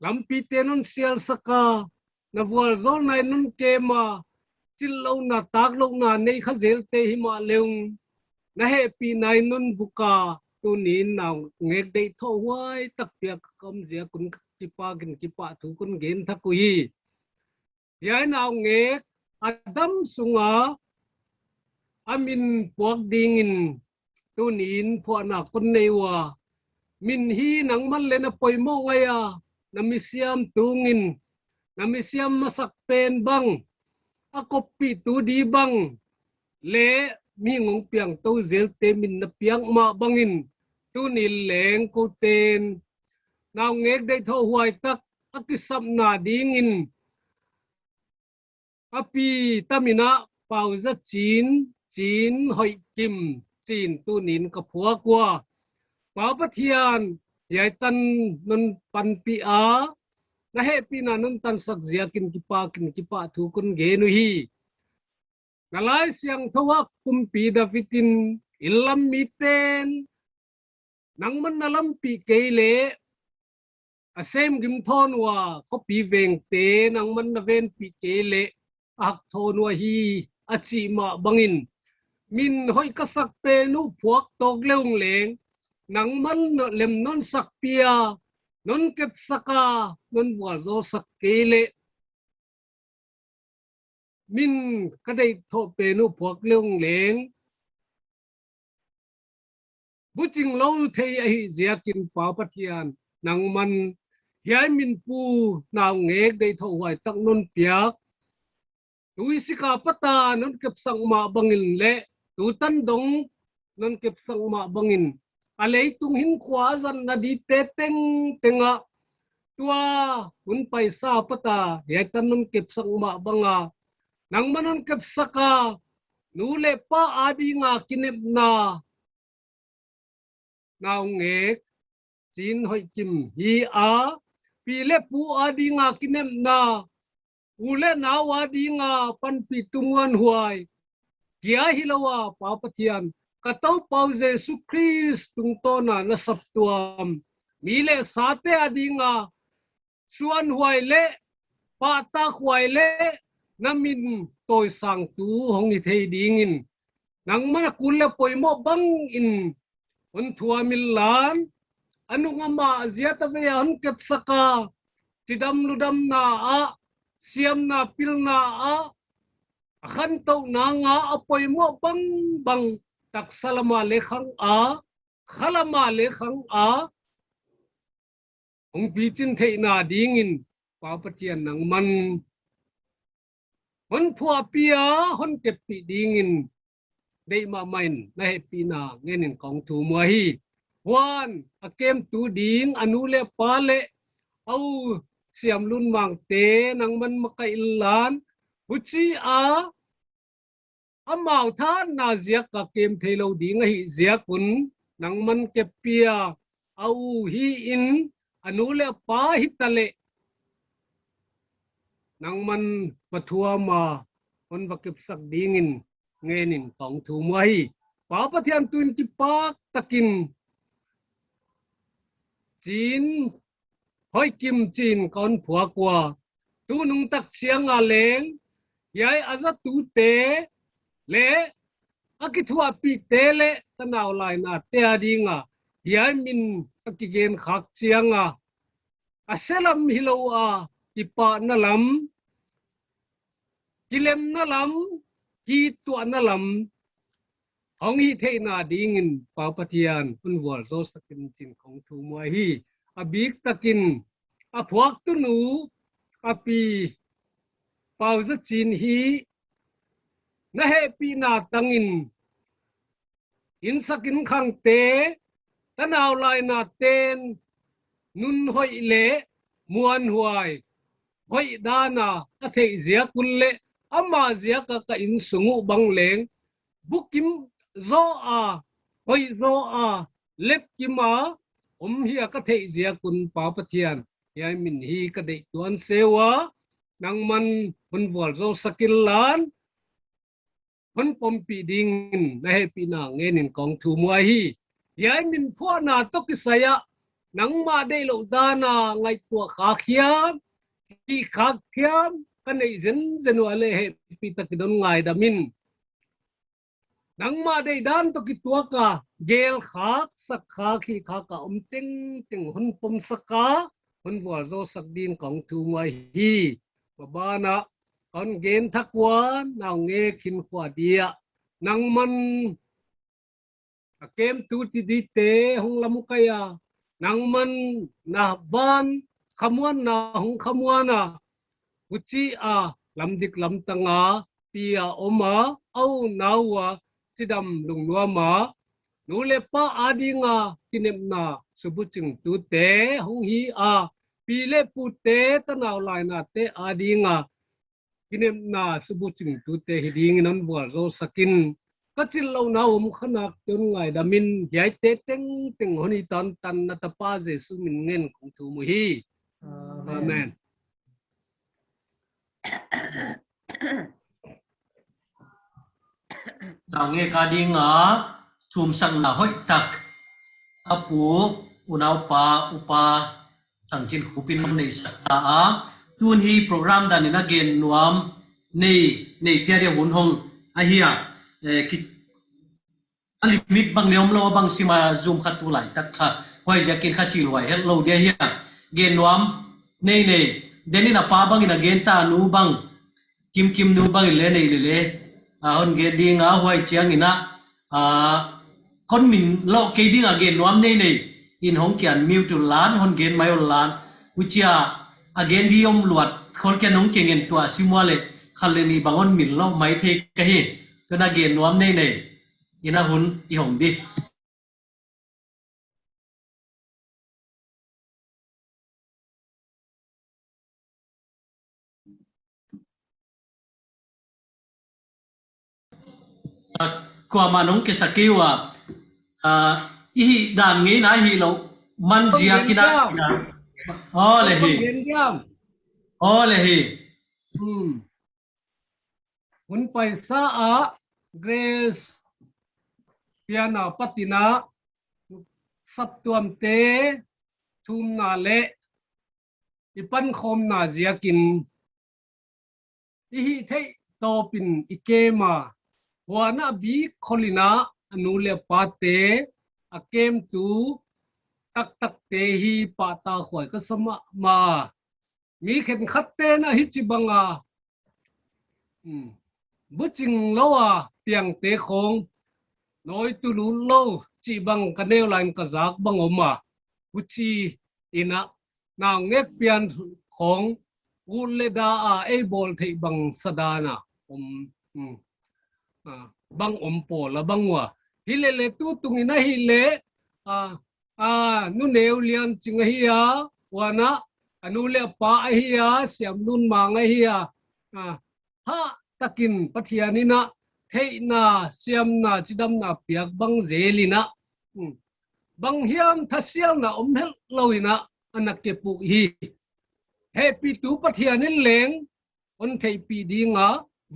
I: lampi tenun sial saka na wal zol nai nun kema chillo na tak lo na nei khazel te hima leung na happy nai nun buka tu nin naw ngek dei tho huai tak pia kam zia kun kipa thu kun gen thakui yai naw ngek adam sunga amin puak dingin tunin phwa na kun nei wa min hi nang man le na poimo ngaya na misiam tungin na misiam masak pen bang a kopi tu di bang le mi ngong piang to zel te min na piang ma bangin tu ni leng ko ten naw ngek dei tho huai tak akisam na dingin api tamina pauza chin hoi kim chin tu nin ka phua kwa pa pathian yai tan non pan pi a na he pi na non tan sak zia kin ki pa thu kun ge nu hi ngalai siang thowa kum pi davitin ilam miten nang man nalam pi keile asem gim thon wa ko pi veng te nang man na ven pi keile ak thon wa hi achi ma bangin min hoi ka sak pe nu phuak tok leung leng nang man lem non sak pia non kep saka non wal zo sak kele min kadai tho pe nu phuak leung leng buching lo thei a hi ziakin pa pathian nang man hiai min pu naw ngek dei tho wai tak non piak tui sika pata non kep sang ma bangin le tu tan dong non kep sang ma bangin alei tung hin khwa zan na di te teng tenga tua hun paisa pata hiai tan non kep sang ma banga nang manon kep saka nu le pa adi nga kinep na naw ngek chin hoi kim hi a pi le pu adi nga kinem na ule na wa di nga pan pi tungan huai kia hilawa pa pathian katau pau jesu christ tung to na saptuam mi le sate adi nga suan huai le pa ta huai le namin toy sang tu hong ni thei dingin nang mana kulle poimo bang in un thua milan anu ngama ziata ve an kep saka tidam ludam na a siam na pil na a khan to na nga apoi mo bang bang tak salama le khang a khalama le khang a ong pi chin thei na dingin pa patian nang man hon phua pia hon kep pi dingin dei ma main na he pi na ngenin kong thu mo hi wan akem tu ding anu le pa le au siam lun mang te nang man makai lan huchi a amau than na zia ka kem thelo ding hi zia kun nang man ke pia au hi in anu le pa hitale nang man pathua ma on vakip sak dingin ngenin kong thu mai pa pathian tun ki pak takin chin hoi kim chin kon phua kwa tu nung tak siang a leng yai aza tu te le akithua pi te le tanaw lai na te adinga yai min akigen khak chianga aselam hilo a ipa na lam kilem na lam ki tu na lam hong hi the na dingin pa pathian un wal zo sakin tin khong thu mai hi abik takin a phuak tu nu api pau za chin hi na he pi na tangin in sakin khang te tanaw lai na ten nun hoi le muan huai hoi dana a thei zia kun le ama zia ka in sungu bang leng bukim zo a hoi zo a lep kima hi ka thei zia kun pa pathian yai min hi ka dei tuan sewa nang man hun wal zo sakil lan hun pompi ding na he pi na ngenin kong thu mua hi yai min phua na to ki saya nang ma dei lo dana ngai tua kha khiam ki kha khiam kanei zen wale he pi ta ki don ngai da min nang ma dei dan to ki tua ka gel khak sak kha khi kha ka ting ting hun pom saka hun wal zo sak din kong thu mua hi babana kon gen thakwa naw nge khin khwa dia nang man akem tu ti di te hong lam kaya nang man na ban khamuan na hong khamuana uchi a lamdik lamtanga pia oma au nawa tidam lungwa ma nule pa adinga kinemna subuching tu te hong hi a pile pu te tanaw lai na te adinga kinemna subuching tu te hiding nan bua ro sakin kachil lo na khanak tun ngai damin yai te teng teng honi tan tan na ta pa jesu min ngen kong thu mu hi amen
B: tao nghe ca đi ngã thùm sang là hội tạc apu unau pa upa thằng trên khu pin này sa a tuân hi program đàn nên again nuam nei nei tia dia hun hong a hiya ki alimit bang leom lo bang sima zoom khat tu lai tak kha hoi ja kin kha chi loi hello dia hiya gen nuam nei nei deni na pa bang in again ta nu bang kim kim nu bang le nei le hon ge ding a hoi chiang ina con mình lo cái đi again nuam nei nei in hong kian miu tu lan hon gen mai lan uchia again di om luat khol kian hong kengen tua simwale khaleni bangon min lo mai the ka hi to na gen nuam nei nei ina hun i hong di qua mà nông cái sakiwa i dan ngi na hi lo man jia kina o le hi
I: hun paisa a grace piana patina saptuam te thum na le ipan khom na zia kin i hi thei to pin ikema wana bi kholina anule pate akem tu tak tak te hi pata khoi ka sama ma mi khen khatte na hi chibanga buching lowa tiang te khong noi tu lu lo chi bang kanel line ka zak bang oma buchi ina na ngek pian khong uleda a able thei bang sadana bang ompo la bangwa hilele tu tungina hile nu neu lian chinga hiya wana anule pa hiya siam nun manga hiya ha takin pathianina theina siam na chidam na piak bang zelina bang hiam thasial na omhel loina anake pu hi happy tu pathianin leng on thei pi dinga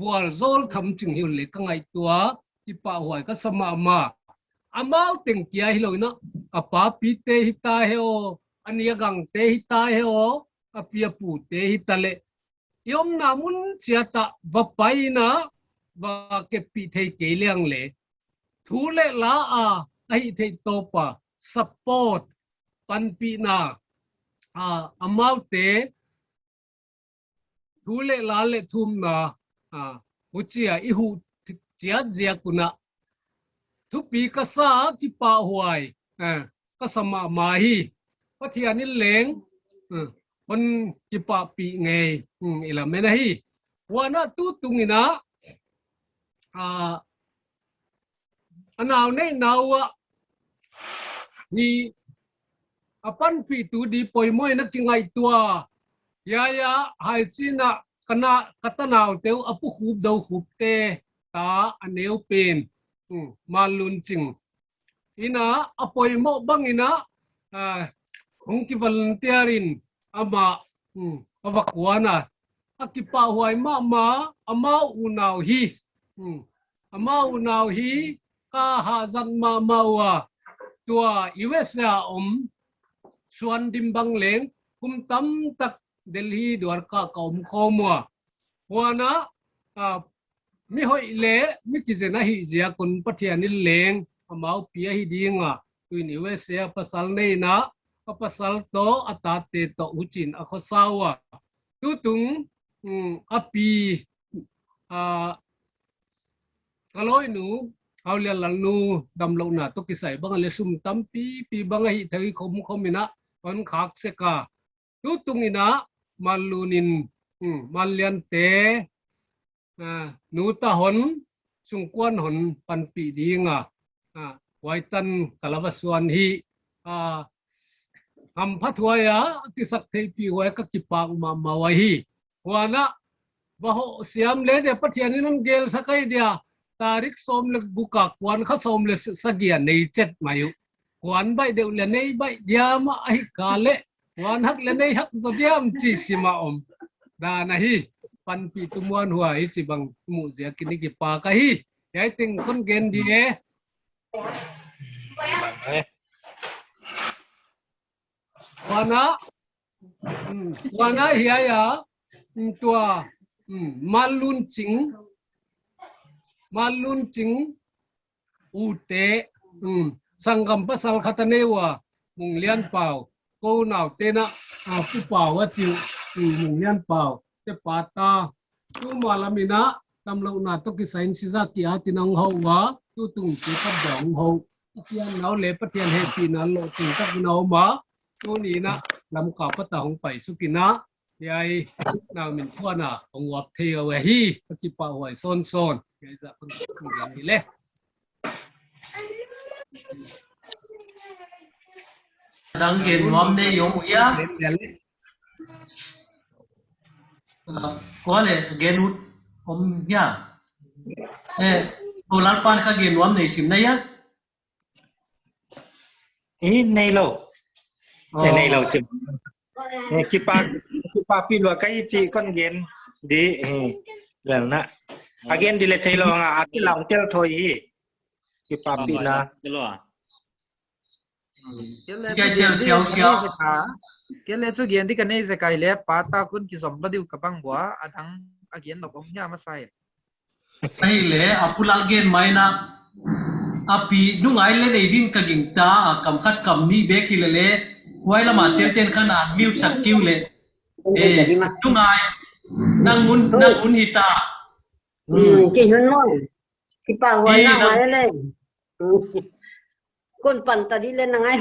I: wal zol tham ching hiu le ka ngai tua ti pa huai ka sama ma amau teng kia hi loina apa pi te hi ta heo ania gang te hi ta heo apia pu te hi tale yom namun chiata vapai na va ke pi thei ke liang le thu le la a ai thei topa support pan pi na amau te thu le la le thum na uchia ihu chia zia kuna thupi ka sa ki pa huai ka sama mahi pathianin leng on ki pa pi nge ila mena hi wana tu tungina anaw nei nawa ni apan pi tu di poi moi na ki ngai tua ya hai china kana katanaw teu apu khub do khub te ta aneu pen malun ching ina apoi mo bangina hong ki volunteerin ama awakwana akipa huai ma ama unaw hi ka ha zan ma mawa tua US na suan dimbang leng kum tam tak Delhi Dwarka kaum khomwa wana mi hoi le mi kizena hi zia kun pathianin leng amau pia hi dinga tuin USA pasal nei na pasal to atate to uchin akhosawa tutung api kaloi nu เอาเรียนหลังนูดำลงหน้าตุกิใส่บางเลซุ่มตั้มปีบางหิเทยคมมินะวันขากเสกาตุตุงินะมาลูนินมาเลียนเตนูตาหนสุงกวนหนปันปีดีงไว้ตันกลาวสวนฮีทำพัดไว้ที่สักเทปีไว้ก็กิปากมาไว้ฮีว่านะบ่เสียมเลยเดี๋ยวปะเทียนนี่นั่นเกลสักไอเดียตาริกสมเล็กบุกกวนเขาสมเล็กสักเกียในเจ็ดมาอยู่กวนใบเดียวเลยในใบเดียมาไอ้กาเละกวนฮักเลยในฮักสเดียมจีสิมาดานะฮีปันปีตุมวนหัวไอ้จีบังมูเสียกินกิปากฮียายติงคนเกณฑ์ดีwana hiaya tua malun ching ute sangam pasal khatanewa munglian pau ko naw tena pu pau wa chiu munglian pau te pata tu malamina tamlo na to ki sain siza ki atinang hawa tu tung ki pa dong ho tian naw le pathian he pi na lo tung tak naw ma tu ni na lắm cả bắt đầu không phải số kín á vậy nào mình thua nào ông ngọc thì ở hi cái chip bảo hỏi son cái dạ con làm gì lên
B: đang kiến ngom đây dùng ya có lẽ kiến út ông ya đồ lan pan khác kiến ngom này chìm này á
H: ý này lâu này lâu chìm kipa pilwa kai chi con gen di lang na again dile thailo nga ati long tel thoi hi kipa pina
B: cái tel xiao
F: cái lẽ tu gen di cái này sẽ cái lẽ pata kun ki som badiu kapang bua adang again lộc ông nhà mà sai
B: ai lẽ apulal gen mai na api nungai le nei din ka ging ta kam khat kam ni be khi le quay là mà tiền khăn à mute sạc kêu lệ đúng ai năng muốn hita
J: chỉ hơn nói thì bảo gọi là nói lên con phần ta đi lên là ngay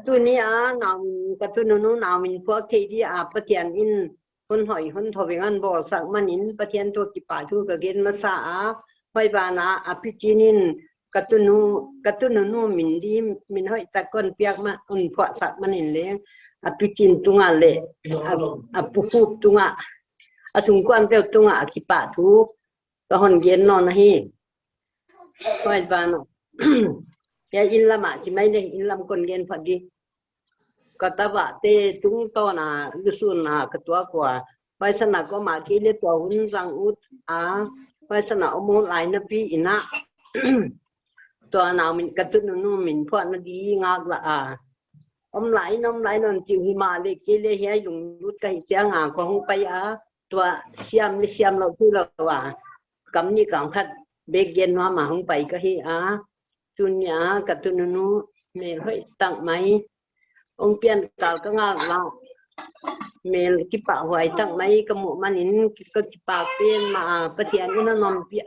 J: tôi ní nào cái tôi nó nào mình có khi đi bắt tiền in con hỏi con thổi ngan bỏ sang mà in bắt tiền tôi kịp bảo tôi cái gen mà sa phải bà na apicinin katunu min di min hoi ta kon piak ma un phwa sak manin le apicin tunga le apupu tunga asung kwan pe tunga kipa thu ka hon gen non hi hoi ba no ya in lama chi mai le in lam kon gen phat di katawa te tung to na lusun na katwa kwa pai sana ko ma ki le to hun rang ut pai sana omo lai na pi inaตัวnào mình cắt chút nó mình phơi nó đi ngạc là ông lại nó chịu hi mà để kia để hay dùng nút cây chang còn không phảiตัวxiêmเราคือเราว่าcầm như cảm khát bê gen nó mà không phải cái hi chun nhá cắt chút nó mình hơi tặng máy ông pian cào cái ngạc là mình cái bảo hoài tặng máy cái mũ mà nín cái bảo pian mà bắt tiền nó nằm bịa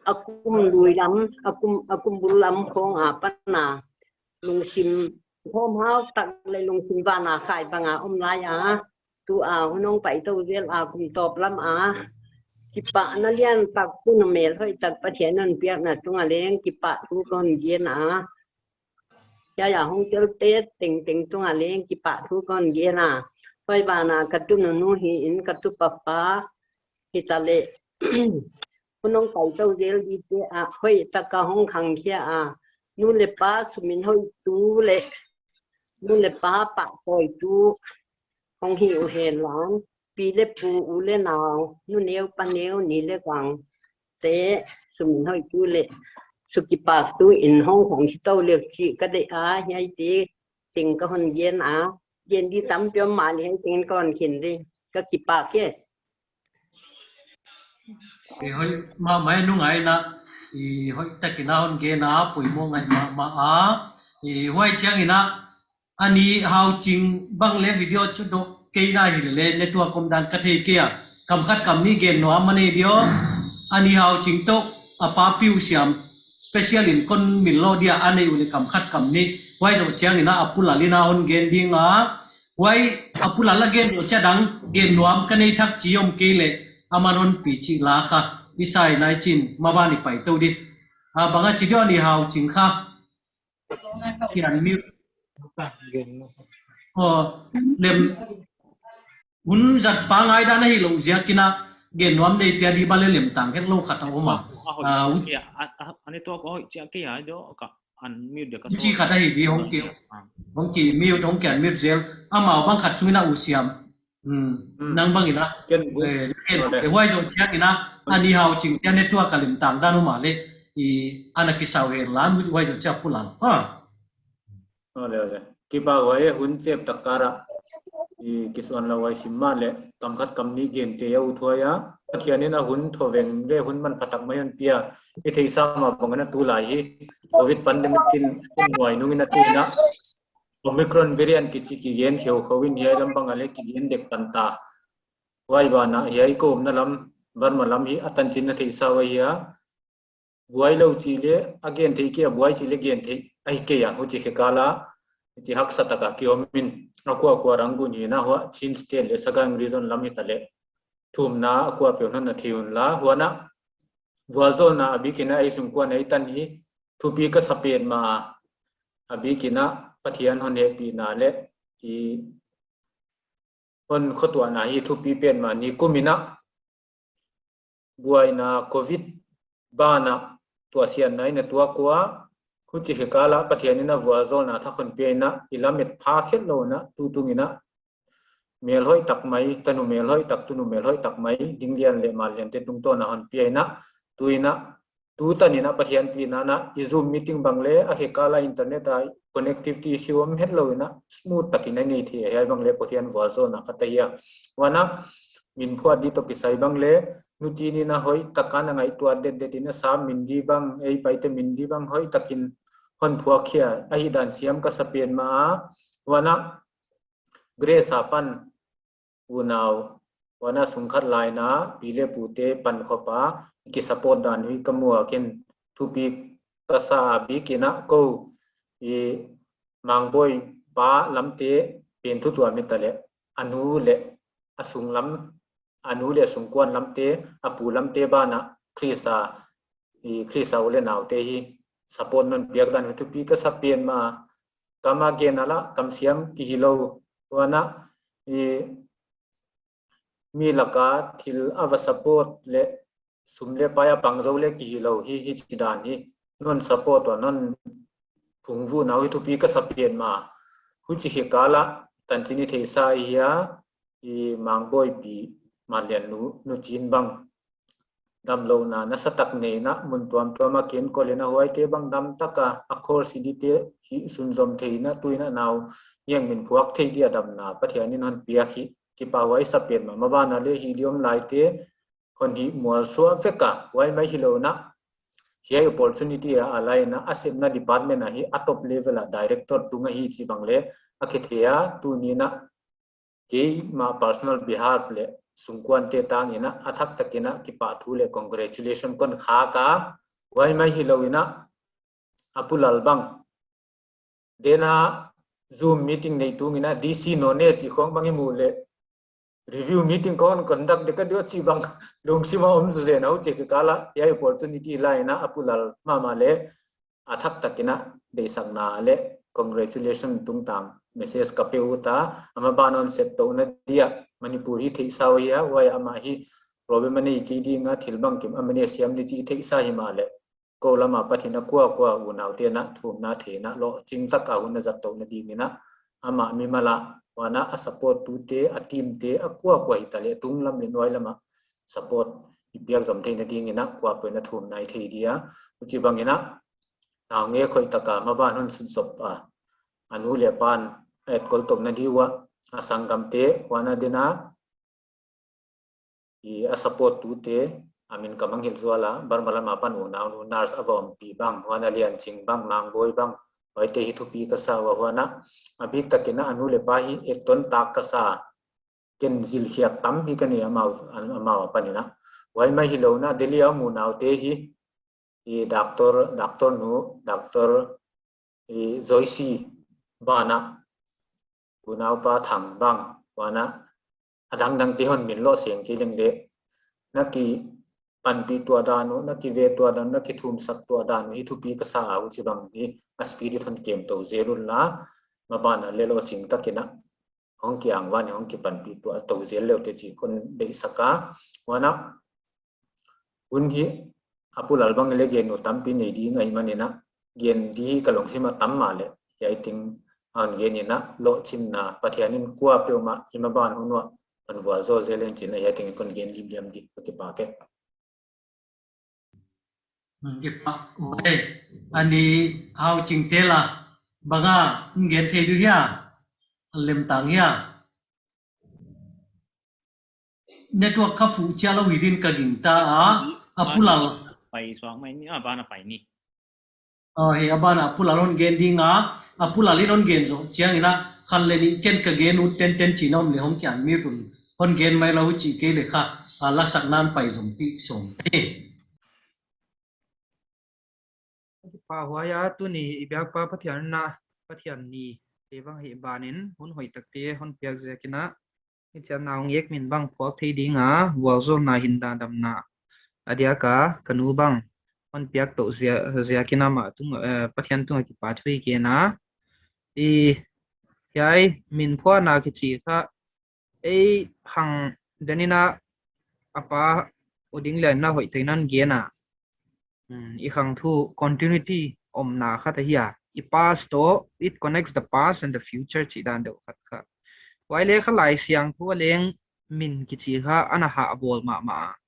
J: akum luilam akum bulam khong pana lungsim hôm hao tặng lại lungsim vana khai banga lai tu nong pai to vel kum top lam kipa na lian tak kun mel hoi tak pathian nan piak na tunga leng kipa tu kon gen ya hong tel te ting tunga leng kipa tu kon gen hoi bana katun nu hi in katu papa hitale nông cày trâu dễ đi thế hơi ta cả hong khang kia nu le pa sumin hơi tu le nu le pa coi tu hong hiểu hèn lắm pi le pu u le nào nu neo pa neo ni le quang thế sumin hơi tu le suki pa tu in hong hong tàu le chi cái đấy nhai tí tình cái hon yen đi tắm cho mà đi tình con khiển đi cái kipa kia
B: thì hoi mà mấy nung ai na thì hoi ta kina hon ge na pui mo ngai ma thì hoi chang ina ani how ching bang le video chu do ke na hi le network kom dan ka the kia kam khat kam ni ge no mani dio ani how ching to apa piu siam special in kon millo dia ane ule kam khat kam ni wai zo chiang ina apula lina on gen dinga wai apula la gen ro cha dang gen nuam kanei thak chiom kele amanon pi chi la kha isai nai chin ma ba ni pai to di banga chi dio ni hau ching kha kian mi lem hun zat pa ngai da nei lo zia kina gen nuam nei tia di ba le lem tang ken lo khat o ma
D: ya ane to ko hoi chia ke ya do ka an mute de ka
B: chi khat ai bi hong ki mute hong kian mute zel ama bang khat chuna u siam nang bang ina le wai zo chia ina ani hau ching tia network ka lim tang da no ma le i anaki saw he lan wai zo chia pulan
C: le ki ba wai hun chep takara i kiswan la wai simma le kam khat kam ni gen te yau thoya pathianina hun thoveng le hun man phatak mayan pia i thei sa ma bangana tu lai hi covid pandemic kin noi nungina tu na omicron variant ki chi ki gen kheu khowin hi lam bangale ki gen dek tanta wai ba na hi ko na lam ban ma lam hi atan chin na thei sa wai ya buai lo chi le again thei ki buai chi le gen thei ai ke ya hu chi kala chi hak sataka kiomin akwa rangu ni na wa chin state le sagam region lam itale thumna akwa pe na thiun la huana wazo na abikina ai sum kwa nei tan hi thupi ka sapen ma abikina pathian hon he pi na le i on khotwa na hi thupi pen ma ni kumina buaina covid bana to asian nai na tua kwa huchi hekala pathianina wazo na thakon pe na ilamet pha khet lo na tutungina mel hoi tak mai tanu mel hoi tak tunu mel hoi tak mai dinglian le malian te tung to na hon pe na tuina tu tanina pathian pi na na i zoom meeting bangle a hekala internet ai connectivity siwam het lo na smooth takina nei thi ai bangle pathian wazo na kataya wana min phuat di to pisai bangle nuchini na hoi takana ngai tu de tina sa mindi bang ei paite mindi bang hoi takin hon phua khia ai dan siam ka sapen ma wana grace apan unau wana sungkhat lai na pile pute pan khopa ki support dan wi kamua ken thupi kasa bi kina ko e mangboi pa lamte pen thu tua mitale anu le asung lam anu le sungkwan lamte apu lamte bana krisa ule naute hi support non piak dan thupi ka sapen ma kama genala kamsiam ki hilo wana e mi laka thil ava support le sumle paya pangzo le ki hilo hi chidan hi non support wa non phungvu na hi thupi ka sapen ma hu chi he kala tanchini theisa hiya i mangboi pi malian nu chin bang dam lo na satak nei na mun tuam tuama ken kolena huai te bang dam taka akhor sidite hi sunzom theina tuina naw yang min puak thei dia dam na pathianin hon pia hi ki pa wai sapen ma ba na le helium laite kon hi mual so feka wai mai hilo na hi opportunity alai na asem na department na hi atop level a director tunga hi chi bangle akhethia tu ni na ke ma personal behalf le sungkwan te tangina athak takina ki pa thule congratulation kon kha ka wai mai hiloina apulal bang dena zoom meeting nei tungina dc no ne chi khong bangi mule review meeting kon conduct de ka dio chi bang lungsima om je na che ka kala ya opportunity laina apulal mama le athak takina de sakna le congratulation tungtang message ka peuta ama banon set to na dia manipuri thei sawya wai ama hi problem ani chi di nga thilbang kim amani siam li chi thei sa hi male ko lama pathina kwa unaw te na thum na the na lo ching tak a una zat to na di mina ama mi mala wana a support tu te a team te a kwa hi tale tung lam le noi lama support ipiak zam the na ding ina kwa pe na thum nai thei dia uchi bangina na nge khoi taka ma ban hun sun sop a anu le pan et kol tok na diwa asangam te wana dina i a support tu te amin kamang hil zwala barmala mapan una nars avom pi bang wana lian ching bang mang boy bang wai te hi thu pi ka sa wa wana abik takina anu le pa hi ek ton tak ka sa ken zil hiat tam hi kani amau panina wai mai hi lo na delia mu naw te hi i doctor nu doctor i Joyce bana kunau pa thang bang wana adang dang ti hon min lo siang ki leng de naki pan pi tua da no naki ve tua da naki thum sak tua da no hi thu pi ka sa au chi bang ni aspiri thon kem to zerul na ma bana le lo sing takina hong ki ang wan hong ki pan pi tua to zel le te chi kon de saka wana un hi apul albang le gen no tampi nei di ngai manina gen di kalong sima tamma le yai ting an genina lo chinna pathianin kwa peuma imaban hunwa anwa zo zelen chinna yai ting kon gen lim di ki pa ke
B: kipa oi ani hau ching tela baga ngen the du ya lem tang ya network ka fu cha lo within ka ging ta apulal
D: ไปสองไม่นี่บ้านไปนี่
B: he abana apulalon gen dinga apulalin on gen zo chiang ina khan le ni ken ka gen u ten chinom le hom kyan mi run on gen mai lo chi ke le kha ala sak nan pai zom pi som
F: pa huaya tu ni ibyak pa pathian ni tewang hi banin hun hoi takte hon piak zekina itya naung yek min bang phok thei dinga walzo na hinda damna adia ka kanu bang hon piak to zia kina ma tung pathian tung ki pa thui ke na i yai min phwa na ki chi kha ei hang danina apa oding le na hoi theinan ge na I hang thu continuity na kha ta hiya I past to it connects the past and the future chi dan do khat kha waile kha lai siang thu leng min ki chi kha ana ha bol ma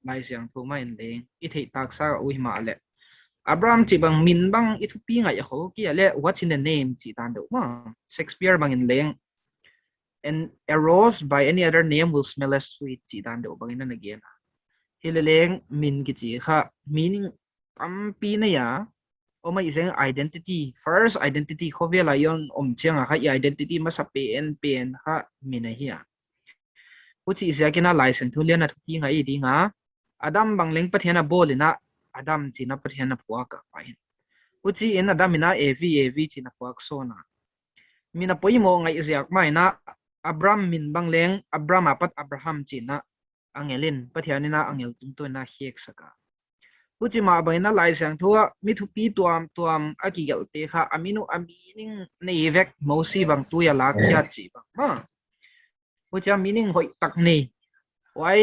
F: lai siang thu ma in leng I thei tak sa u hi ma le Abraham chi bang min bang I thu pi nga ya ho ki le what's in the name chi dan do ma Shakespeare bang in leng and a rose by any other name will smell as sweet chi dan do bang in again hileleng min ki chi kha meaning pi na ya o mai iseng identity first identity khovela yon chiang kha identity ma sa pen kha mina hiya uchi zakina license thulian na thuki nga I dinga adam bangleng pathiana bolina adam china pathiana puaka pain uchi en adam ina av china puak sona mina poimo ngai izyak mai na abram min bangleng abram apat abraham china angelin pathianina angel tumto na hek saka uchi ma baina lai sang thua mi thu pi tuam aki gel te kha aminu amining nei vek mosi bang tu ya la kya chi bang ma uchi meaning hoi tak nei wai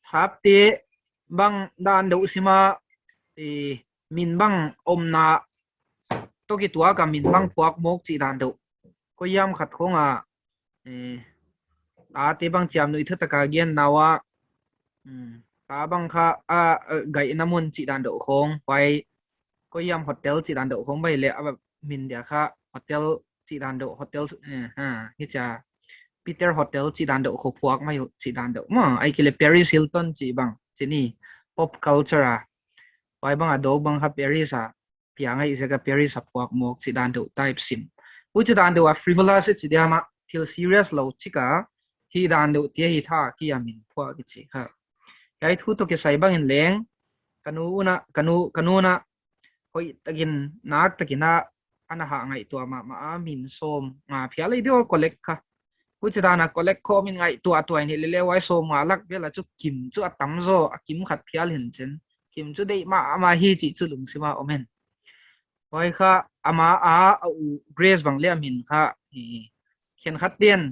F: thap te bang dan do sima min bang omna to ki tua ka min bang puak mok chi dan do ko yam khat khonga a te bang chiam nu itha taka gen nawa ta bang kha gai namun chi dan do khong pai ko yam hotel chi dan do khong bai le aba min dia kha hotel chi dan do hotel hi cha Peter hotel chi dan do kho phuak mai chi dan do ma ai kile Paris Hilton chi bang chini pop culture pai bang ado bang kha Paris piang ai se ka Paris phuak mok chi dan do type sim u chi dan do frivolous chi dia ma till serious lo chika hi dan do tie hi tha ki yamin phuak ki chi kha kai thu to ke sai bang in leng kanu na hoi tagin nak takina ana ha ngai to ma min som nga phia le dio collect kha kuchadana collect ko min ngai to ni le wai som nga lak bela chu kim chu atam zo akim khat phial hin chen kim chu dei ma hi chi chu lung sima omen hoi kha ama u grace bang le min kha khen khat den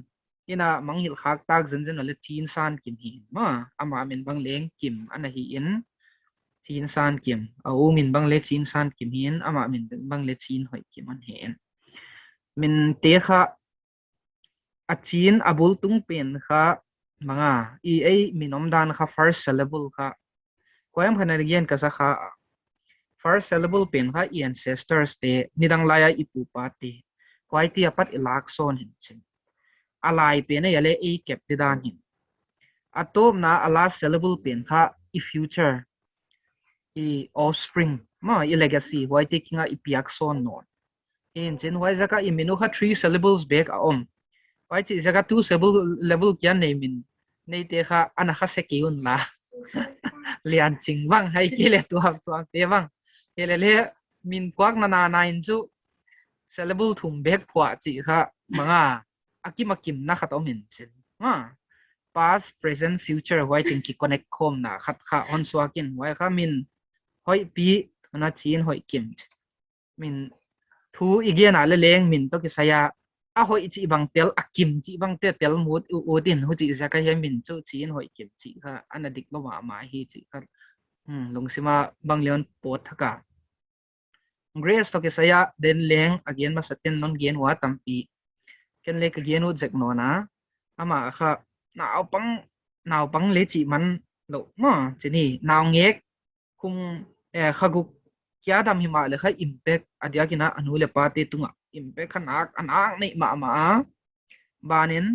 F: ina manghil khak tak zen le tin san kim hi ma ama min bang leng kim ana hi in tin san kim au min bang le tin san kim hin ama min bang le tin hoi kim an hen min te kha achin abul tung pen kha manga ai minom dan kha first syllable kha koyam khana gen ka sa kha first syllable pen kha ancestors te nidang laya ipu pa te kwai ti apat ilak son hin chen alai pen ya le a cap ti dan hin atom na ala syllable pen kha I future I offspring ma I legacy why taking a ipiak son non in chen why zaka I menu kha 3 syllables back why chi zaka 2 syllable level kya name in nei te kha ana kha se kiun la lian ching wang hai ki le tu te wang hele min kwak na in chu sellable thum bek phwa chi kha manga akim na khat omin sin past present future writing ki connect khom na khat kha on swakin wai kha min hoi pi na chin hoi kim min thu igen ale leng min to ki saya a hoi chi bang tel akim chi bang te tel mut u din hu chi sa ka he min chu chin hoi kim chi kha anadik lo ma hi chi kha lungsima bang leon pot thaka grace to ki saya den leng again ma satin non gen wa tampi ken le ka gen u jek no na ama kha nào pang le chi man lo ma chini nào ngek khung khaguk kya dam hi ma le kha impact adia kina anu le pa te tunga impact khanak anak nei ma banin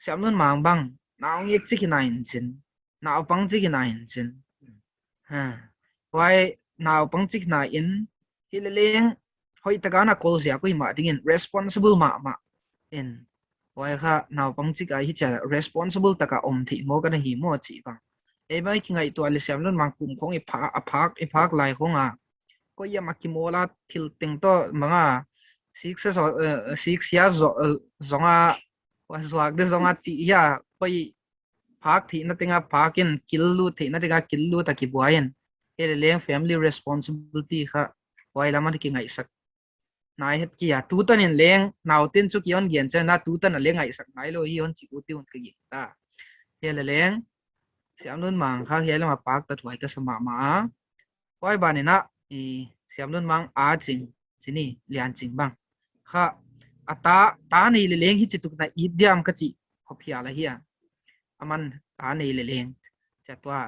F: samlun mang bang nào ngek chi kina in chin nào pang chi kina in chin why nào pang chi kina in hileleng hoi tagana call sia ko ma dingin responsible ma in why kha nào pang chi ka hi cha responsible taka om thi mo kana hi mo chi bang e bai ki ngai to ali sam lon mang kum khong e phak lai khong ko ya makimola thil teng to manga 6 ya zonga waswag de zonga chi ya koi phak thi na tenga phakin killu thi na tenga killu ta ki buayen ele leng family responsibility kha wai lama ki ngai sak nai het ki ya tu tan in leng naw tin chu ki on gen cha na tu tan le ngai sak nai lo hi on chi u ti on ki ta ele leng siam nun mang kha he lama pak ta thwai ka sama ma wai ba ni na siam nun mang a ching chini lian ching bang kha ata ta nei le leng hi chi tuk na I diam ka chi khophia la hi aman ta nei le leng cha twa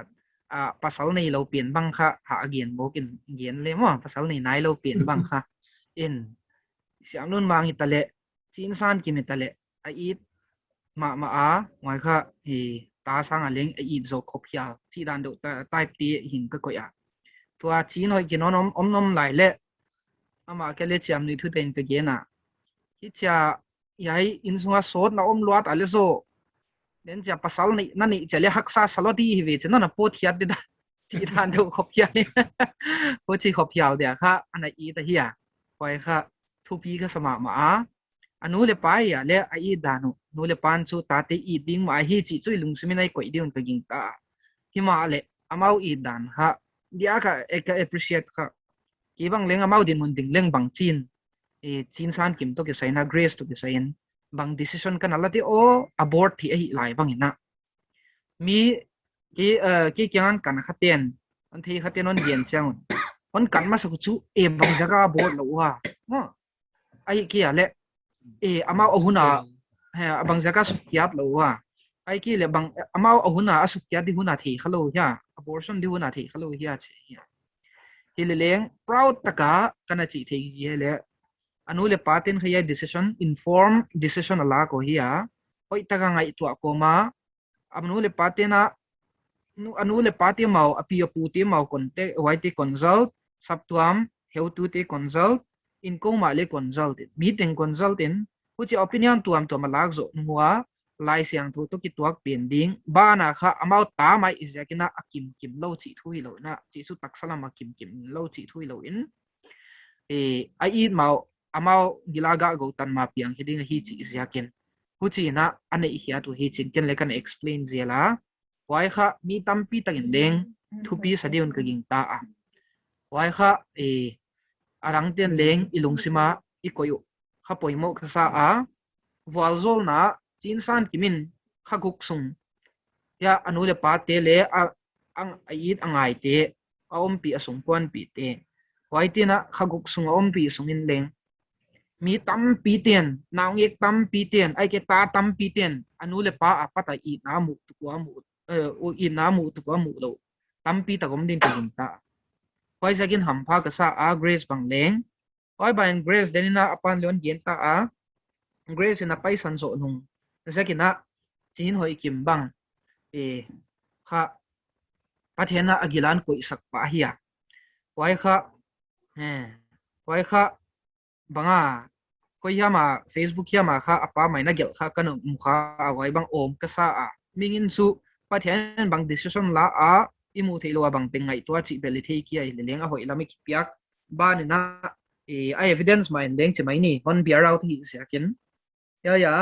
F: pasal nei lo pien bang kha ha again bokin gen le mo pasal nei nai lo pien bang kha in siam nun mang hi tale chin san ki mi tale a it ma a ngai kha ta sang a leng a it zo khophia chi dan do type ti hin ka ko ya tua chin hoi ki non om nom lai le ama ke le chiam ni thu ten ka ge na hi cha yai in sunga sot na om luat ale zo den cha pasal ni na ni chale haksa saloti hi ve chana na po thiat de da chi dan do khophia ni ko chi khophia de kha ana I ta hi wai kha thu pi ka sama ma anu le pa ya le a I danu nu le pan chu ta te I ding ma hi chi chui lung simi nai koi diun ka ging ta hi ma le amau I dan ha dia ka appreciate ka ki bang leng amau din mun ding leng bang chin chin san kim to ke saina grace to ke sain bang decision kan alati o abort thi hi lai bang ina mi ki kyang kan khaten an thei khaten on gen chang on kan ma sa chu bang jaga abort lo wa ai ki ale amau ohuna bang jaga sukyat lo wa ai ki le bang amau ohuna asukyat di huna thi khalo ya abortion di huna thi khalo ya che ya hileleng proud taka kana chi thi hele anu le patin khaya decision inform decision ala ko hiya hoi taka ngai tu ko ma anu le patina anu le pati mau api pu ti mau konte waiti consult saptuam heu tu te consult in ko ma le consult meeting consulting huchi opinion tuam to malak zo nuwa lai siang thu to ki tuak pending bana kha amau ta mai izakina akim kim lo chi thui lo na chi su taksalama kim lo chi thui lo in ai mau amau gilaga go tan ma piang hiding hi chi izyakin huchi na ane hiya tu hi chin ken le kan explain zela wai kha mi tampi tangin deng thupi sadion ka ging ta wai kha arang ten leng ilung sima ikoyo kha poimo khasa walzol na chin san kimin khaguk sung ya anu le pa te le ang ait angai te aom pi asung kwan pi te wai te na khaguk sung aom pi sungin leng mi tam pi ten naung ek tam pi ten ai ke ta tam pi ten anu le pa apata I na mu tu kwa mu I na mu tu kwa mu lo tam pi ta gom din kin ta wai sakin ham pha ka sa grace bang leng wai ban grace denina apan leon gen ta grace na pai san so nung zakina chin hoi kim bang kha pathena agilan ko isak pa hiya wai kha banga ko yama facebook yama kha apa mai na gel kha kan mukha wai bang om ka sa mingin su pathen bang decision la imu theilo bang tengai to chi beli thei ki ai leng a hoi lamik piak ba ni na ai evidence mai leng che mai ni hon bear out hi sia kin ya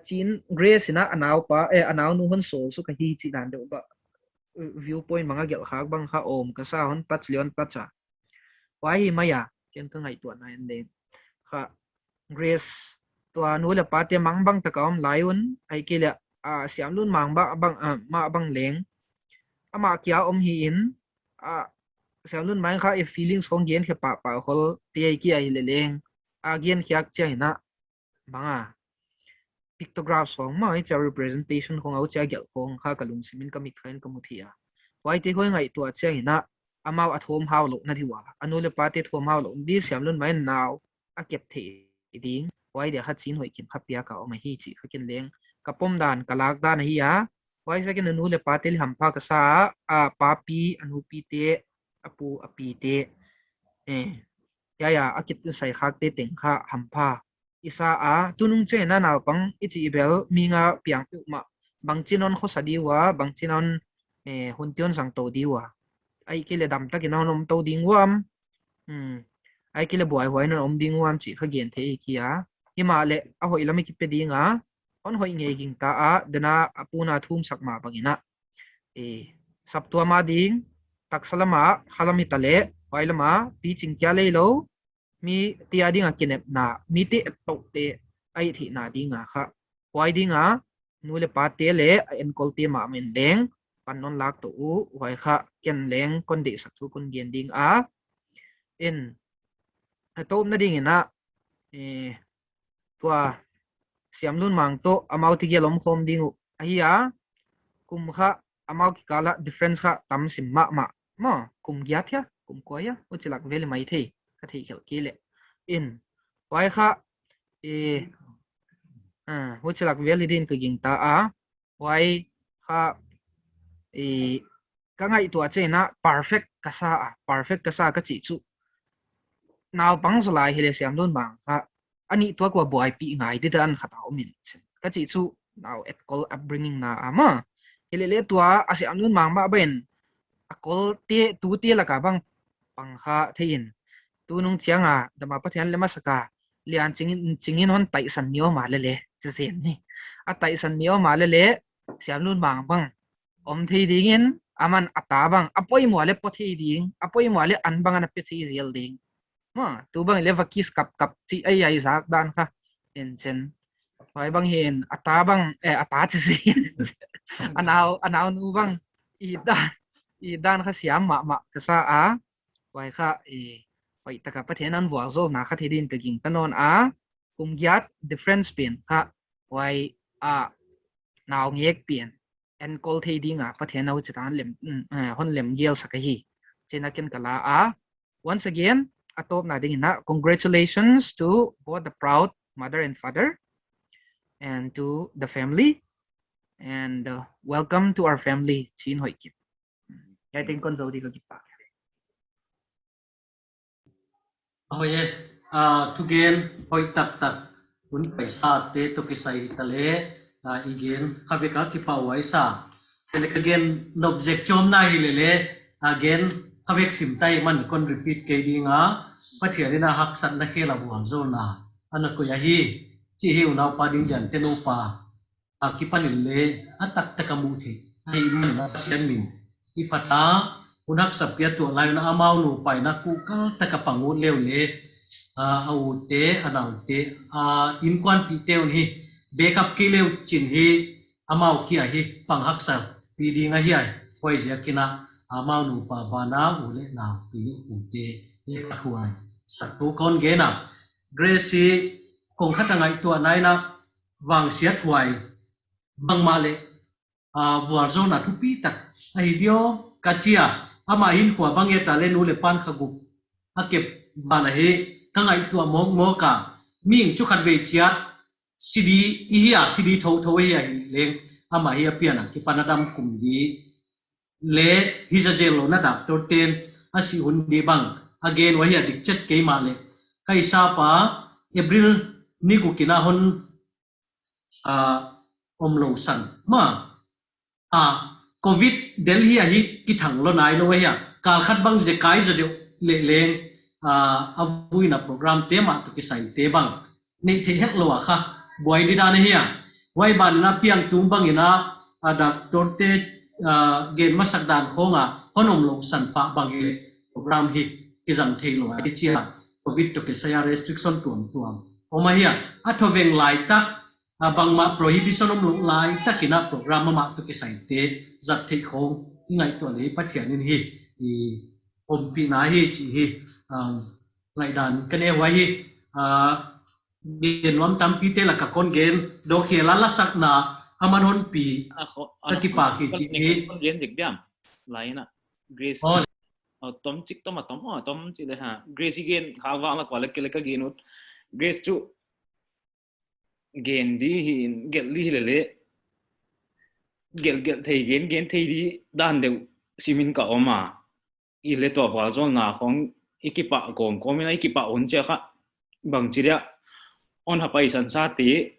F: chin grace na anaw pa anaw nu hon so su ka hi chi dan do ba viewpoint mga gel khak bang kha om ka sa hon touch leon touch a wai maya ken ka ngai tuan na en kha grace tua nu le pa te mang bang ta kaum laiun ai ke le siam lun mang ba bang ma bang leng ama kya om hi in siam lun mang kha e feelings khong gen khe pa khol te ki ai le leng gen khyak chai na banga pictograph song ma cha representation khong au cha gel khong kha kalung simin kamit khain kamuthia wai te hoi ngai tua chai na amau athom haw lo na diwa anu le pa te thom haw lo di siam lun mai naw a kep the ding wai de kha chin hoi kin khapia ka o ma hi chi khakin leng kapom dan kalak dan hi ya wai sa kin anu le pa te ham pha ka sa pa pi anu pi te apu api te ya akit sai khak te teng kha ham pha isa tunung che na naw pang ichi bel minga piang pu ma bangchinon kho sadiwa bangchinon huntion sang to diwa ai kile dam ta kin nom to ding wam ai kile boy hoi non om ding wam chi kha gen the kia hima le a hoi lami ki pe dinga on hoi nge ging ta dana apuna thum sak ma bangina sabtua ma ding taksalama khalami tale hoi lama pi ching kya le lo mi tia ding a kinep na mi te to te ai thi na dinga kha hoi dinga nu le pa te le en kol te ma men deng pan non lak to u hoi kha ken leng kon de sak thu kon gen ding in atom na ding ina tua siam lun mang to amau ti gelom khom dingu ahia kum kha amau ki kala difference kha tam sim ma kum gya thya kum koya uchilak vele mai the ka thei khel kile in wai kha uchilak vele din ka ging ta wai kha ka ngai tua che na perfect kasa ka chi chu naw bang zalai hele siam lun bang kha ani tua kwa boy pi ngai de dan khatao min ka chi chu naw at call upbringing na ama hele le tua asiam lun mang ba ben akol te tu te la ka bang pang kha thein tu nung chianga dama pathian le masaka lian chingin hon tai san nio ma le se sen ni a tai san nio ma le siam lun mang bang om thei dingin aman ata bang apoi mo le po thei ding apoi mo le an bang an pe thei zel ding ma tu bang le vakis kap chi ai zak dan kha en chen hoi bang hen ata bang ata chi si anaw nu bang i dan kha siam ma ka sa wai kha wai taka pathian an wa zo na kha thedin ka ging tanon kum gyat difference pin kha wai naw ngek pin en kol thei dinga pathian au chitan lem hon lem gel sakahi chena ken kala once again atop na ding na congratulations to both the proud mother and father and to the family and welcome to our family chin hoi kip I think kon zo di ko kipa
B: hoye tugen hoi tak un paisa te to ki sai tale igen khaveka ki pawai sa ele again no object chom na hi le again khavek sim tai man kon repeat ke dinga pathian na hak san na khela buang zo na ana ko ya hi chi hiu na pa ding jan te no pa ki panin le atak takamu thi ai man na chen min i pata unak sapia tu lai na amau nu pai na ku ka takapangu leu le au te anau te in kwan pi te on hi backup ki leu chin hi amau ki hi pang hak sa pi dinga hi ai hoi ja kina amau nu pa bana ule na pi u te e huai sa tu kon ge na grace kong khatangai tu nai na wang sia thuai bang male war zo na thu pi tak ai dio kachia ama hin khwa bange ta le nu le pan khagu akep bana he kangai tu mo ka ming chu khat ve chiat sidi ihia sidi tho hi leng ama hi apiana ki panadam kum di le hizajelo na doctor ten asi hun di bang again wa hi dik chet ke ma le kai sa pa april ni ku kina hon omlo san ma covid delhi hi ki thang lo nai lo ya kal khat bang je kai je le leng avui na program tema to kisai te bang nei the hek lo kha boy di dan hiya wai ban na piang tum bang ina ada torte gen masak dan khonga honom long san pa bang ile program hi kizang thei lo ai chia covid to kisaya restriction tuam oma hiya athoveng lai tak bang ma prohibition om long lai takina program ma to kisai te zat thei khong ngai to le pathian in hi om pi na hi chi hi ngai dan kane wai hi gen wam tam pi te la ka kon gen do khela la sak na aman hon pi ki pa ki chi hi
D: kon gen dik biam lai na grace tom chik tom chi le ha grace gen khawa la kwala ke ka genut grace chu gen di hin gel li le gel thei gen thei di dan de simin ka oma i le to wa zo na khong ikipa gom komina ikipa on che kha bang chiria on ha pai san sa ti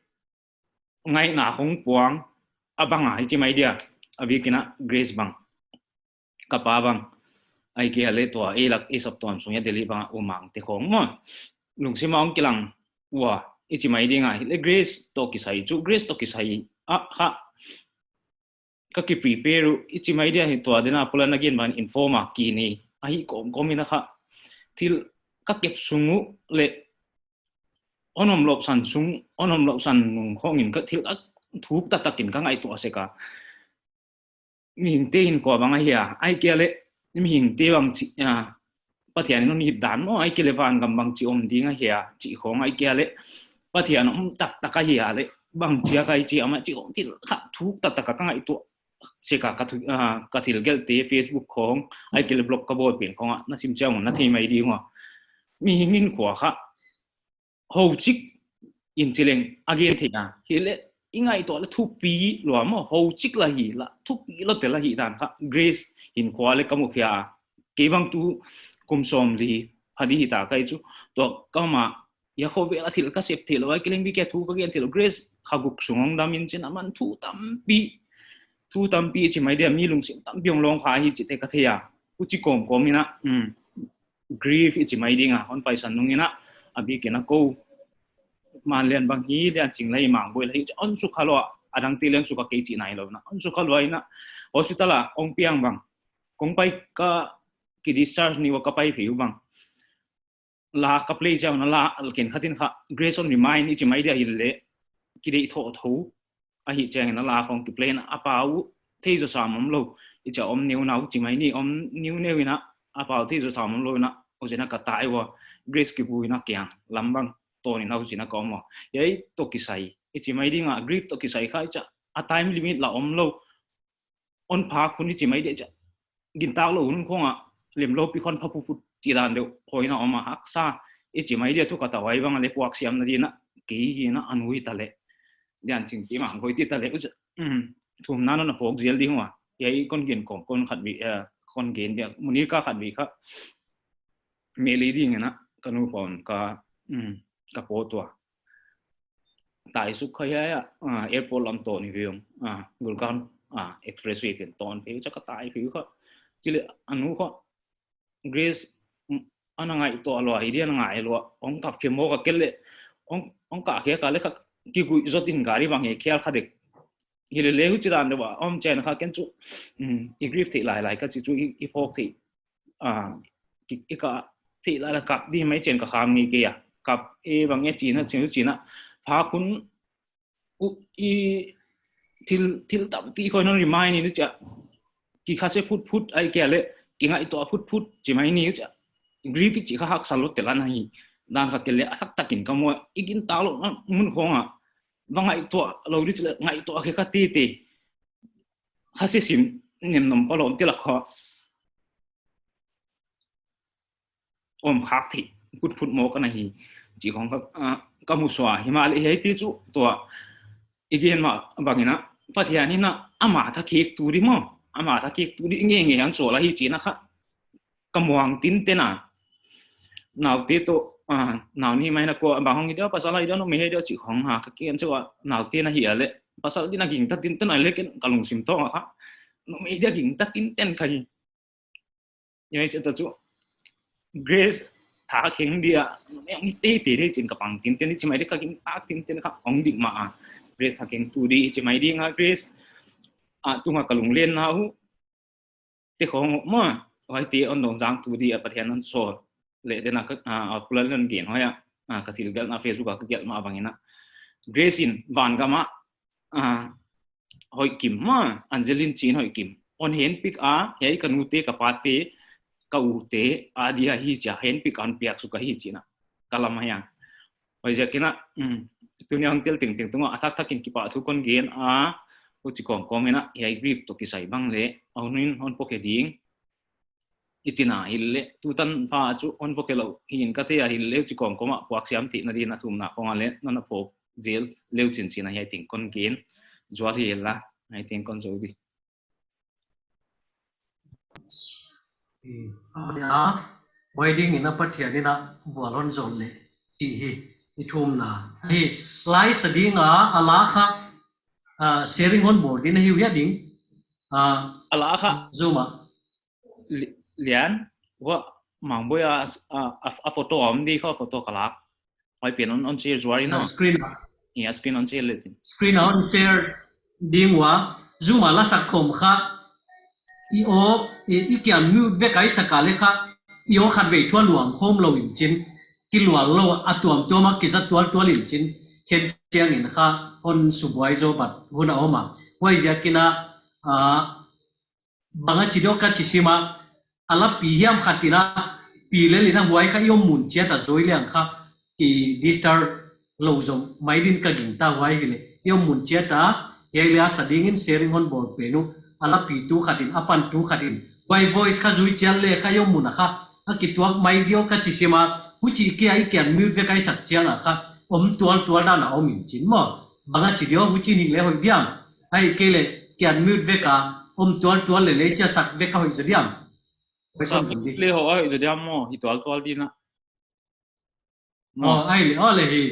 D: ngai na khong puang abanga hi chi mai dia abi kina grace bang kapa bang ai ke le to e lak e sap ton sunya deli bang umang te khong mo lung simang kilang wa i chi mai dinga le grace to ki sai chu grace to ki sai a ha ka ki prepare i chi mai dia hi to dena pulan again ban informa ki ni ai komina kha til ka kep sungu le onom lok san nung khongin ka thil thuk ta takin ka ngai to aseka mi hing te hin ko banga hiya ai ke le mi hing te bang chi pathian no ni dan mo ai ke le van gam bang chi om dinga hiya chi khong ai ke le pathian tak ka hiya le bang chia kai chi ama chi om thil kha thuk ta ka ngai to seka ka thil gel te facebook khong ai ke le blog ka bo pin khong na sim chang na thei mai di ngo mi hingin khwa kha ho chik in chileng again thina hele ingai to la thu pi lo mo ho chik la hi la thu pi lo te la hi dan kha grace in khwa le kamu khia ke bang tu kum som li hadi hi ta kai chu to kama ya kho ve la thil ka sep thil wa kileng bi ke thu ka gen thil grace khaguk sungong damin chin aman thu tam pi chi mai dia mi lung sim tam byong long kha hi chi te ka thia u chi kom ina grief chi mai dinga on pai san nungina abi kena ko man lian bang hi lian ching lai mang boi lai on su khalo adang ti len su ka ke chi nai lo na on su khalo ina hospital a ong piang bang kong pai ka ki discharge ni wa ka pai phiu bang la ka play jaw na la ken khatin kha grace on remind chi mai dia ile ki dei tho a hi chang na la khong ki play na apau thei zo samam lo i cha om new nau chi mai ni om new ina apau thei zo samam lo na o jena ka tai wa grace ki bu ina kyang lambang to ni nau chi na ko mo yei to ki sai i chi mai dinga grief to ki sai khai cha a time limit la om lo on pha khuni chi mai de cha gin ta lo hun khonga lem lo pi khon pha pu chi dan de hoina oma hak sa i chi mai de tu ka ta wai bang le puak siam na di na ki hi na anui ta le lian ching ti mang hoi ti ta le u thum na no na pok zel ding wa yei kon gen kon khat bi kon gen dia muni ka khat bi kha me le ding na kanu pon ka po to tai su khaya airport lam to ni vium gulkan expressway ken ton pe cha ka tai phiu kha chile anu kha grace anangai to lo idea ngai lo ong kap khemo ka kelle ong ka ke ka le kha ki gu zotin gari bang he khel khadek hile lehu chiran de wa om chen kha ken chu i grief thi lai ka chi chu i phok thi ki ka thi la kap di mai chen ka kham ni ke ya kap e bang e chi na pha kun u i til tam pi khoi no remind ni cha ki kha se phut ai ke le ki ngai to phut chi mai ni cha grief chi kha hak salot telan hi dan ka ke le asak takin ka mo igin talo mun khonga bangai to lo ri chile ngai to ke ka ti ha se sim nem nom ko lom ti la kho om hak thi phut mo ka na hi ji khong ka mu swa himali he ti chu to igen ma bangina pathiani na ama tha ki tu ri mo ama tha ki tu ri nge han so la hi chi na kha kamuang tin te na naw te to naw ni mai na ko ba hong ida pasal ida no me he chi khong ha ka ken chu naw te na hi ale pasal di na ging ta tin ten ai le ken kalung sim to ha no me dia ging ta tin ten khai ye che ta chu grace thả khen dia em tê tê đi trên cái bằng tin tin chỉ mấy đi cái kinh tác tin tin khác ông định mà Grace thằng khen tu đi chỉ mấy đi ngã Grace tung cái lồng lên nào thì không mà hỏi tí ông đồng giang tu đi ởประเทศนั้นโซlệ đến là cái plan lên kiện hỏi cái thì cái Facebook cái kiện mà bằng này Grace in van cái mà hỏi kim mà Angeline Chin hỏi kim on hen pick hay cái nút cái pate kau te adia hi cha hen pick an piak su ka hi china kalamaya oi ja kina tunya angtel ting ting tunga atak takin ki pa thu kon gen u chi kom komena yai grip to ki sai bang le aunin hon poke ding itina hille tutan pa chu on poke lo hin ka te hille chi kom koma puak siam ti na di na thum na konga le na po zel leu chin china yai ting kon gen zwar hi la ai ting kon zo di
B: wedding in a patia in a volon zone hi itum na hi lai sadinga alakha sharing on board in a hiu yading
D: alakha
B: zuma
D: lian wa mang boya a photo om di kho photo kalak oi pen on share zwari no
B: screen
D: screen on share le
B: screen on share dingwa zuma la sakom kha i kian mute ve kai sakale kha io khat ve thua luang khom lo in chin ki luang lo atuam to ma ki zat tual in chin khen tiang in kha on subwai zo bat huna oma wai ja kina banga chido ka chisima ala pi hiam khatina pi le lina huai kha yom mun chia ta zoi liang kha ki distar lo zo mai din ka ging ta huai gile yom mun chia ta yelia sading in sharing on board penu ala pi tu khatin apan tu khatin wai voice kha zui chial le kha yom mun kha akituak mai dio ka chisima huchi ki ai kian mute ve kai sak chiang kha om tual da na om in chin mo banga chidio huchi ni le hoi diam ai ke le kian mute ve ka om tual le cha sak ve ka hoi zodiam
D: le ho ai zodiam mo hi tual di na
B: mo ai le hi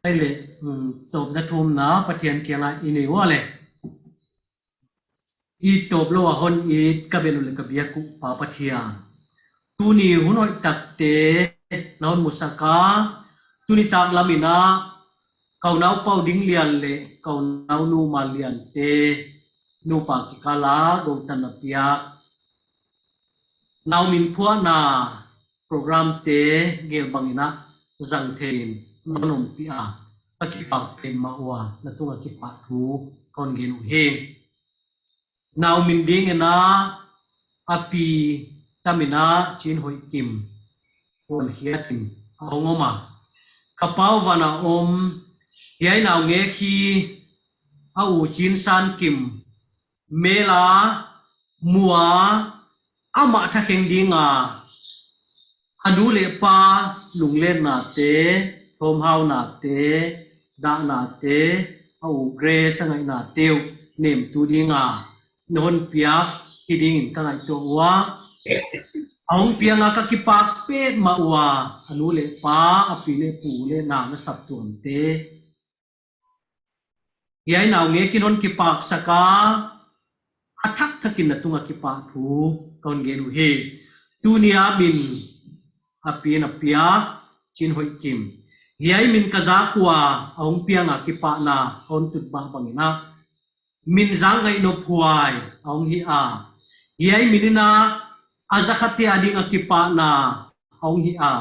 B: ai le top da thum na pathian kianga ini wale i top lo hon i ka belu le ka bia ku pa pathian tu ni hunoi takte naun musaka tu ni tak lamina kau nau pau ding lian le kau nau nu ma lian te nu pa ki kala go tan pia nau min phua na program te gel bangina zang thein manom pia aki pa tem ma wa na tu aki pa thu kon gen u he nào mình đi nghe na api ta mình na chín hội kim còn hiết kim ông mà kapau và na hiái nào nghe khi au chín san kim mê la mua ama tha khen đi ngà anu le pa lung lên na te thom hao na te da na te au gre sangai na teu nem tu đi ngà non pia ki ding ka ngai to wa ong pia nga ka ki pa pe ma wa anu le pa api le pu le na na sap tuan te yai nào nghe ki non ki pak saka athak thakin na tunga ki pa thu kon ge nu he tunia bin api na pia chin hoi kim hiai min kaza kwa ong pia nga ki pa na on tut ba bangina min zang ngai no phuai ong hi a hiai minina azakhati adi nga ki pa na ong hi a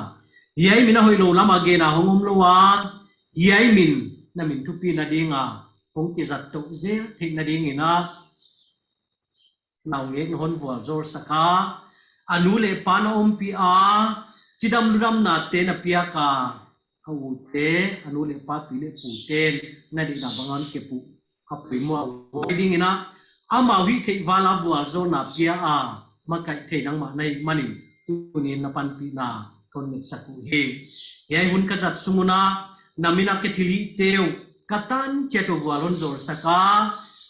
B: hiai mina hoi lo lama ge na hongom lo wa hiai min na min thu pi na dinga ong ki zat to zel thik na ding ina nào nghe hon vua zor saka anu le pa na pi a chidam luram na te na pia ka au te anu le pa pi le pu ten na di na bangan ke pu api mo ding ina ama wi thei wala vua zor na pia a ma kai thei nang ma nei mani tu ni na pan pi na kon nik saku he yai hun ka zat sumuna namina ke thili teu katan cheto vua lon zor saka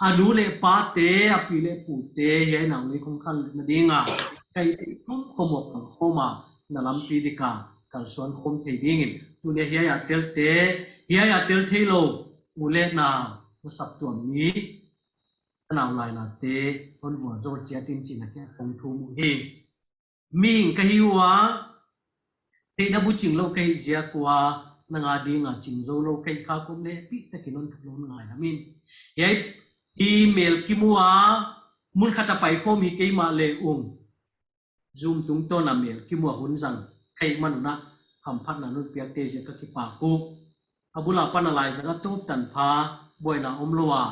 B: anu le pa te api le pu te yai nang ni kong khan na dinga kai khom khomok khang khoma na lam pi dika kal suan khom thei dingin tu ne hiya tel te hiya tel thelo ule na ko sap tuam ni naw lai na te hon bua zor chia tin chin na ke kong thu mu hi ming ka hiwa te na bu ching lo kai zia kwa na nga dinga ching zo lo kai kha kom le pi ta kinon thlo ngai na min yai email kimua mun khata pai kho mi ke ma le zoom tung to na mail kimua hun jang kai manuna ham phat na nu pia te je ka ki pa ku abula panalai janga to tan pha boina omlowa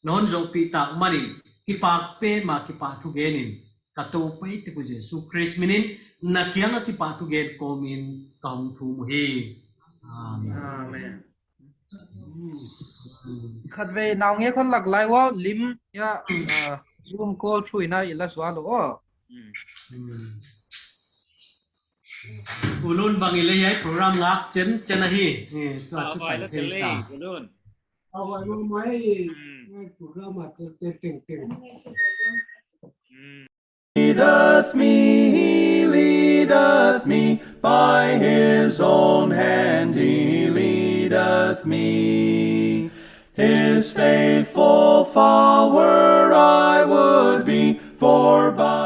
B: non zo pi ta mani ki pa pe ma ki pa thu genin ka to pai te ku jesu christ minin na kianga ki pa thu gen komin ka hong thu mu hi
F: amen khát về nào nghe con lạc lại wa lim ya zoom call chui na ila swalo
B: ulun bang ile yai program ngak chen chen hi tu chu pai the ta
D: ulun
I: awai mai program ma te
A: He leadeth me, by his own hand he leadeth me. His faithful follower I would be, for by